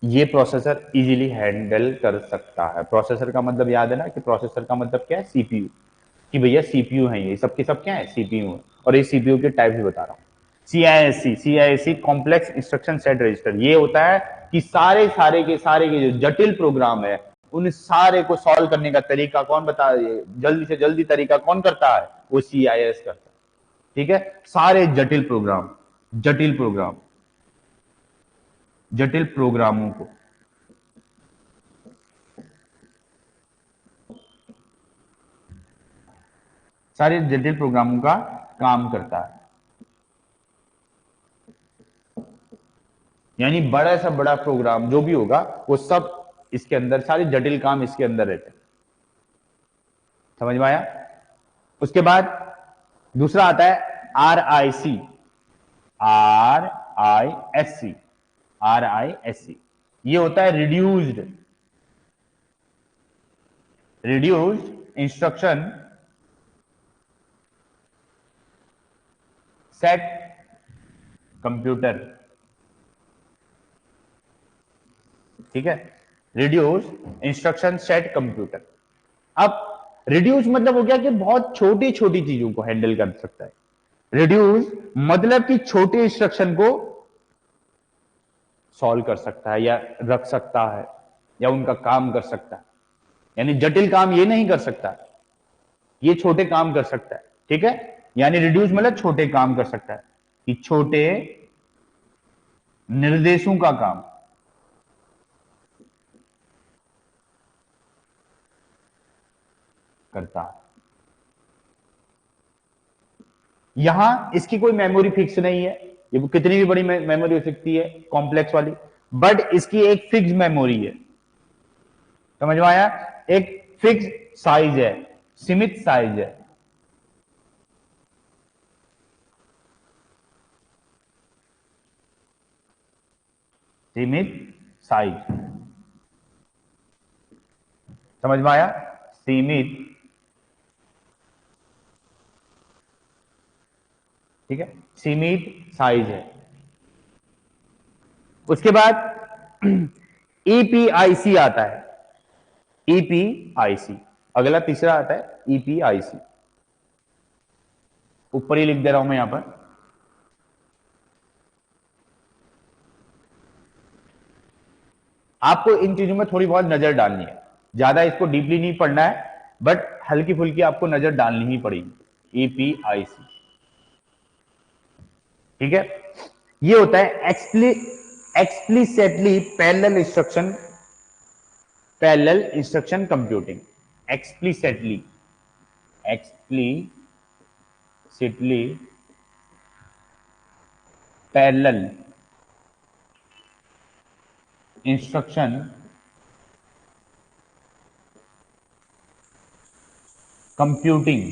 ये प्रोसेसर इजीली हैंडल कर सकता है। प्रोसेसर का मतलब याद है ना कि प्रोसेसर का मतलब क्या है? सीपीयू। कि भैया सीपीयू है, ये सब के सब क्या है? सीपीयू है। और ये सीपीयू के टाइप्स बता रहा हूं। CISC complex instruction set register, ये होता है कि सारे के जो जटिल प्रोग्राम है, उन सारे को सॉल्व करने का तरीका कौन बता, जल्दी से जल्दी तरीका कौन करता है? वो सीआईएस करता है, ठीक है। सारे जटिल प्रोग्राम, जटिल प्रोग्राम, जटिल प्रोग्रामों को, सारे जटिल प्रोग्रामों का काम करता है। यानी बड़ा सा बड़ा प्रोग्राम जो भी होगा वो सब इसके अंदर, सारे जटिल काम इसके अंदर रहते हैं। समझ में आया? उसके बाद दूसरा आता है RISC। RISC, RISC ये होता है रिड्यूस्ड इंस्ट्रक्शन सेट कंप्यूटर, ठीक है। Reduce instruction set computer. अब रिड्यूस मतलब हो गया कि बहुत छोटी छोटी चीजों को हैंडल कर सकता है। रिड्यूस मतलब कि छोटे इंस्ट्रक्शन को सॉल्व कर सकता है या रख सकता है या उनका काम कर सकता है। यानी जटिल काम ये नहीं कर सकता, ये छोटे काम कर सकता है, ठीक है। यानी रिड्यूस मतलब छोटे काम कर सकता है, कि छोटे निर्देशों का काम करता है। यहां इसकी कोई मेमोरी फिक्स नहीं है, ये कितनी भी बड़ी मेमोरी हो सकती है कॉम्प्लेक्स वाली, बट इसकी एक फिक्स मेमोरी है। समझ में आया? एक फिक्स साइज है, सीमित साइज है। सीमित साइज, समझ में आया? सीमित, ठीक है, सीमित साइज है। उसके बाद ईपीआईसी आता है। ईपीआईसी, अगला तीसरा आता है ईपीआईसी। ऊपर ही लिख दे रहा हूं मैं यहां पर। आपको इन चीजों में थोड़ी बहुत नजर डालनी है, ज्यादा इसको डीपली नहीं पढ़ना है, बट हल्की फुल्की आपको नजर डालनी ही पड़ेगी। ईपीआईसी, ठीक है। ये होता है explicitly parallel instruction computing. Explicitly, explicitly parallel instruction computing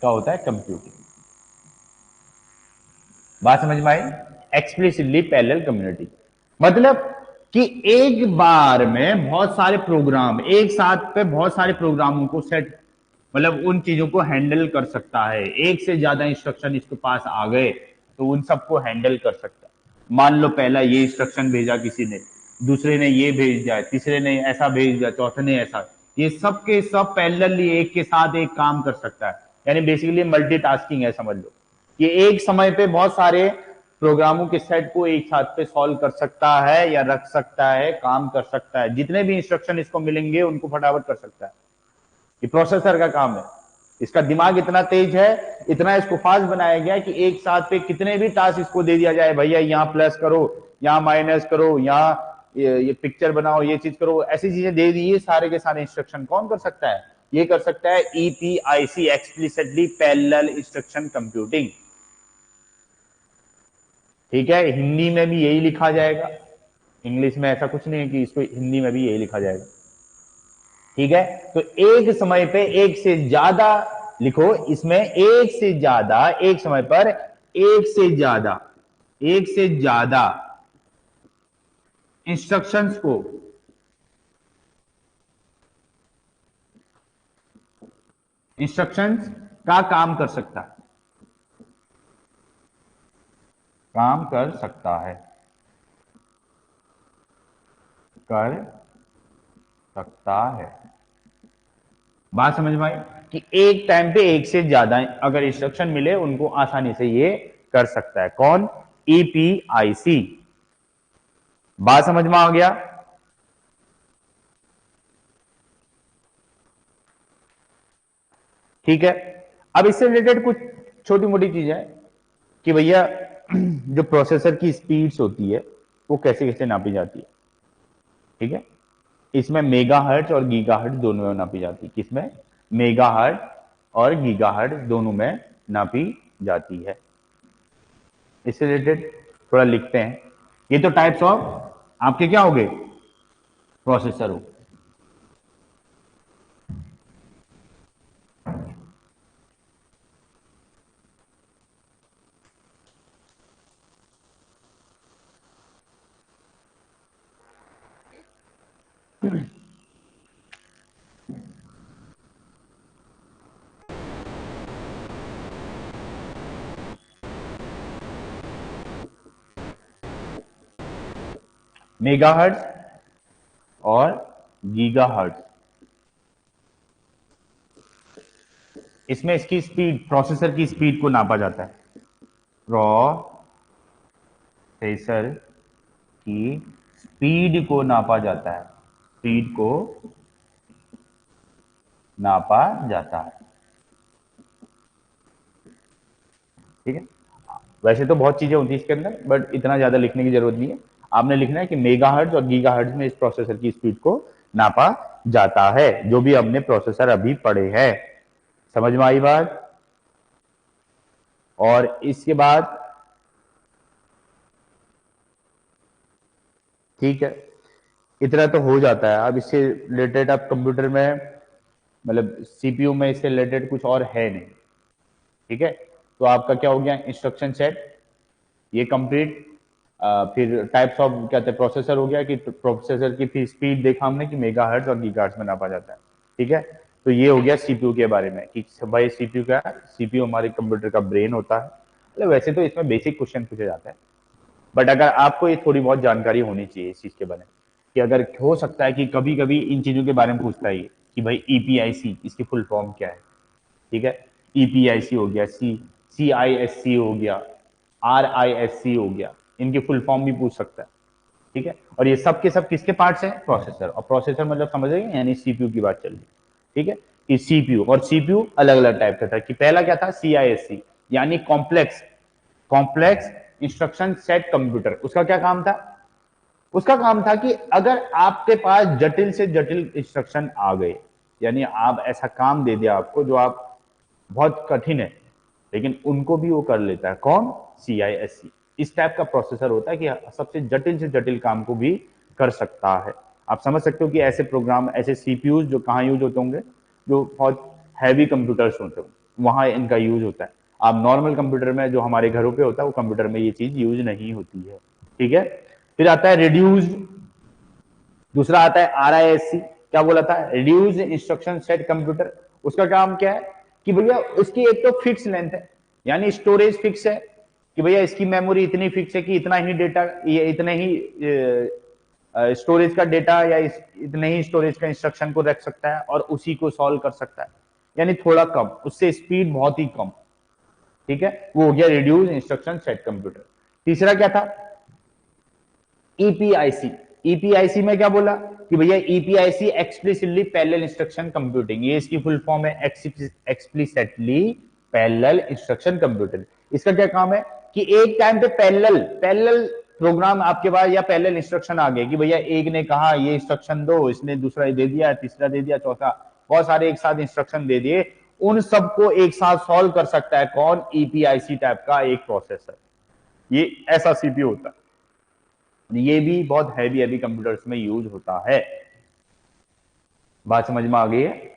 का होता है कंप्यूटिंग। बात समझ में आई? एक्सप्लिसिटली पैरेलल कम्युनिटी मतलब कि एक बार में बहुत सारे प्रोग्राम एक साथ पे बहुत सारे प्रोग्रामों को सेट मतलब उन चीजों को हैंडल कर सकता है। एक से ज्यादा इंस्ट्रक्शन इसके पास आ गए तो उन सबको हैंडल कर सकता है। मान लो पहला ये इंस्ट्रक्शन भेजा किसी ने, दूसरे ने ये भेज दिया, तीसरे ने ऐसा भेज दिया, चौथे ने ऐसा, ये सब के सब पैरेलली एक के साथ एक काम कर सकता है। यानी बेसिकली मल्टीटास्किंग है, समझ लो ये एक समय पे बहुत सारे प्रोग्रामों के सेट को एक साथ पे सॉल्व कर सकता है या रख सकता है, काम कर सकता है। जितने भी इंस्ट्रक्शन इसको मिलेंगे उनको फटाफट कर सकता है। ये प्रोसेसर का काम है। इसका दिमाग इतना तेज है, इतना इसको फास्ट बनाया गया कि एक साथ पे कितने भी टास्क इसको दे दिया जाए, भैया यहाँ प्लस करो, यहाँ माइनस करो, यहाँ ये पिक्चर बनाओ, ये चीज करो, ऐसी चीजें दे दी, ये सारे के सारे इंस्ट्रक्शन कौन कर सकता है? ये कर सकता है EPIC, explicitly parallel instruction computing. ठीक है, हिंदी में भी यही लिखा जाएगा, इंग्लिश में ऐसा कुछ नहीं है कि इसको हिंदी में भी यही लिखा जाएगा। ठीक है, तो एक समय पे एक से ज्यादा लिखो, इसमें एक से ज्यादा एक समय पर एक से ज्यादा इंस्ट्रक्शंस को इंस्ट्रक्शंस का काम कर सकता है, काम कर सकता है, कर सकता है। बात समझ में आई कि एक टाइम पे एक से ज्यादा अगर इंस्ट्रक्शन मिले उनको आसानी से ये कर सकता है। कौन? ईपीआईसी। बात समझ में आ गया? ठीक है, अब इससे रिलेटेड कुछ छोटी मोटी चीज है कि भैया जो प्रोसेसर की स्पीड्स होती है वो कैसे कैसे नापी जाती है। ठीक है, इसमें मेगाहर्ट्ज और गीगाहर्ट्ज दोनों में नापी जाती है। किसमें? मेगाहर्ट्ज और गीगाहर्ट्ज दोनों में नापी जाती है। इससे रिलेटेड थोड़ा लिखते हैं। ये तो टाइप्स ऑफ आपके क्या हो गए? प्रोसेसर हो। मेगाहर्ट्ज और गीगाहर्ट्ज, इसमें इसकी स्पीड, प्रोसेसर की स्पीड को नापा जाता है। प्रोसेसर की स्पीड को नापा जाता है, स्पीड को नापा जाता है। ठीक है, वैसे तो बहुत चीजें होती है इसके अंदर, बट इतना ज्यादा लिखने की जरूरत नहीं है। आपने लिखना है कि मेगाहर्ट्ज और गीगाहर्ट्ज में इस प्रोसेसर की स्पीड को नापा जाता है, जो भी हमने प्रोसेसर अभी पढ़े हैं। समझ में आई बात? और इसके बाद ठीक है, इतना तो हो जाता है। अब इससे रिलेटेड आप कंप्यूटर में मतलब सीपीयू में इससे रिलेटेड कुछ और है नहीं। ठीक है, तो आपका क्या हो गया? इंस्ट्रक्शन सेट ये कंप्लीट। फिर टाइप्स ऑफ क्या कहते हैं प्रोसेसर हो गया कि प्रोसेसर की फिर स्पीड देखा हमने कि मेगाहर्ट्ज और गीगाहर्ट्ज में नापा जाता है। ठीक है, तो ये हो गया सीपीयू के बारे में कि भाई सीपीयू क्या है? सीपीयू हमारे कंप्यूटर का ब्रेन होता है। मतलब वैसे तो इसमें बेसिक क्वेश्चन पूछे जाते हैं, बट अगर आपको ये थोड़ी बहुत जानकारी होनी चाहिए इस चीज के बारे में कि अगर हो सकता है कि कभी कभी इन चीजों के बारे में पूछता है कि भाई ईपीआईसी इसकी फुल फॉर्म क्या है। ठीक है, ईपीआईसी हो गया, सीआईएससी हो गया, आरआईएससी हो गया, इनकी फुल फॉर्म भी पूछ सकता है। ठीक है, और ये सब के सब किसके पार्ट्स हैं? प्रोसेसर। और प्रोसेसर मतलब समझ रहे हैं, यानी सीपीयू की बात चल रही है। ठीक है, कि सीपीयू और सीपीयू अलग अलग टाइप का था कि पहला क्या था? सीआईएससी, यानी complex complex instruction set computer. उसका क्या काम था? उसका काम था कि अगर आपके पास जटिल से जटिल इंस्ट्रक्शन आ गए, यानी आप ऐसा काम दे दिया आपको जो आप बहुत कठिन है, लेकिन उनको भी वो कर लेता है। कौन? सीआईएससी। इस टाइप का प्रोसेसर होता है कि सबसे जटिल से जटिल काम को भी कर सकता है। आप समझ सकते हो कि ऐसे प्रोग्राम, ऐसे सीपीयू जो कहाँ यूज होते होंगे, जो बहुत हैवी कंप्यूटर्स होते होंगे, वहां इनका यूज होता है। आप नॉर्मल कंप्यूटर में, जो हमारे घरों पे होता है, वो कंप्यूटर में ये चीज यूज नहीं होती है। ठीक है। फिर आता है रिड्यूस्ड, दूसरा आता है आरआईएससी। क्या बोला था? Reduced instruction set computer. उसका काम क्या है कि भैया उसकी एक तो फिक्स लेंथ है, यानी स्टोरेज फिक्स है कि भैया इसकी मेमोरी इतनी फिक्स है कि इतना ही डेटा, ये इतने ही स्टोरेज का डेटा या इतने ही स्टोरेज का इंस्ट्रक्शन को रख सकता है और उसी को सॉल्व कर सकता है, यानी थोड़ा कम, उससे स्पीड बहुत ही कम। ठीक है, वो हो गया रिड्यूस इंस्ट्रक्शन सेट कंप्यूटर। तीसरा क्या था? ईपीआईसी। ईपीआईसी में क्या बोला कि भैया EPIC explicitly parallel instruction computing, ये इसकी फुल फॉर्म है, एक्सप्लिसिटली पैरेलल इंस्ट्रक्शन कंप्यूटिंग। इसका क्या काम है कि एक टाइम पे पैरेलल पैरेलल प्रोग्राम आपके पास या पैरेलल इंस्ट्रक्शन आ गए कि भैया एक ने कहा ये इंस्ट्रक्शन दो, इसने दूसरा दे दिया, तीसरा दे दिया, चौथा, बहुत सारे एक साथ इंस्ट्रक्शन दे दिए, उन सबको एक साथ सॉल्व कर सकता है कौन? ईपीआईसी टाइप का एक प्रोसेसर। ये ऐसा सीपीयू होता है, ये भी बहुत हैवी हैवी कंप्यूटर्स में यूज होता है। बात समझ में आ गई है?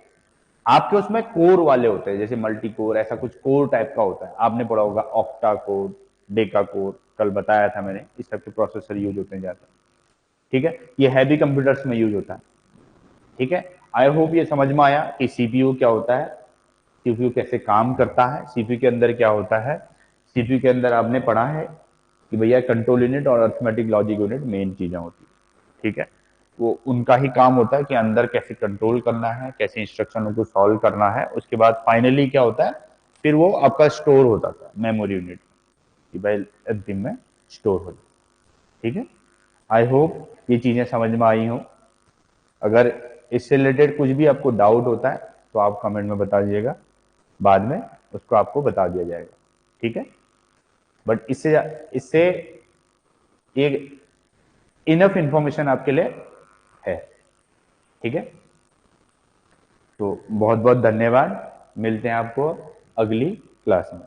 आपके उसमें कोर वाले होते हैं, जैसे मल्टी कोर, ऐसा कुछ कोर टाइप का होता है, आपने पढ़ा होगा ऑक्टा कोर, डेका कोर, कल बताया था मैंने, इस टाइप के प्रोसेसर यूज होते हैं ज्यादा। ठीक है, ये हैवी कंप्यूटर्स में यूज होता है। ठीक है, आई होप ये समझ में आया कि सीपीयू क्या होता है, सीपीयू कैसे काम करता है, सीपीयू के अंदर क्या होता है। सीपीयू के अंदर आपने पढ़ा है कि भैया कंट्रोल यूनिट और अर्थमेटिक लॉजिक यूनिट मेन चीजें होती है। ठीक है, वो उनका ही काम होता है कि अंदर कैसे कंट्रोल करना है, कैसे इंस्ट्रक्शनों को सॉल्व करना है। उसके बाद फाइनली क्या होता है, फिर वो आपका स्टोर होता था मेमोरी यूनिट कि भाई अंतिम में स्टोर हो जाए। ठीक है, आई होप ये चीजें समझ में आई हो। अगर इससे रिलेटेड कुछ भी आपको डाउट होता है तो आप कमेंट में बता दीजिएगा, बाद में उसको आपको बता दिया जाएगा। ठीक है, बट इससे इससे एक इनफ इंफॉर्मेशन आपके लिए है। ठीक है, तो बहुत बहुत धन्यवाद, मिलते हैं आपको अगली क्लास में।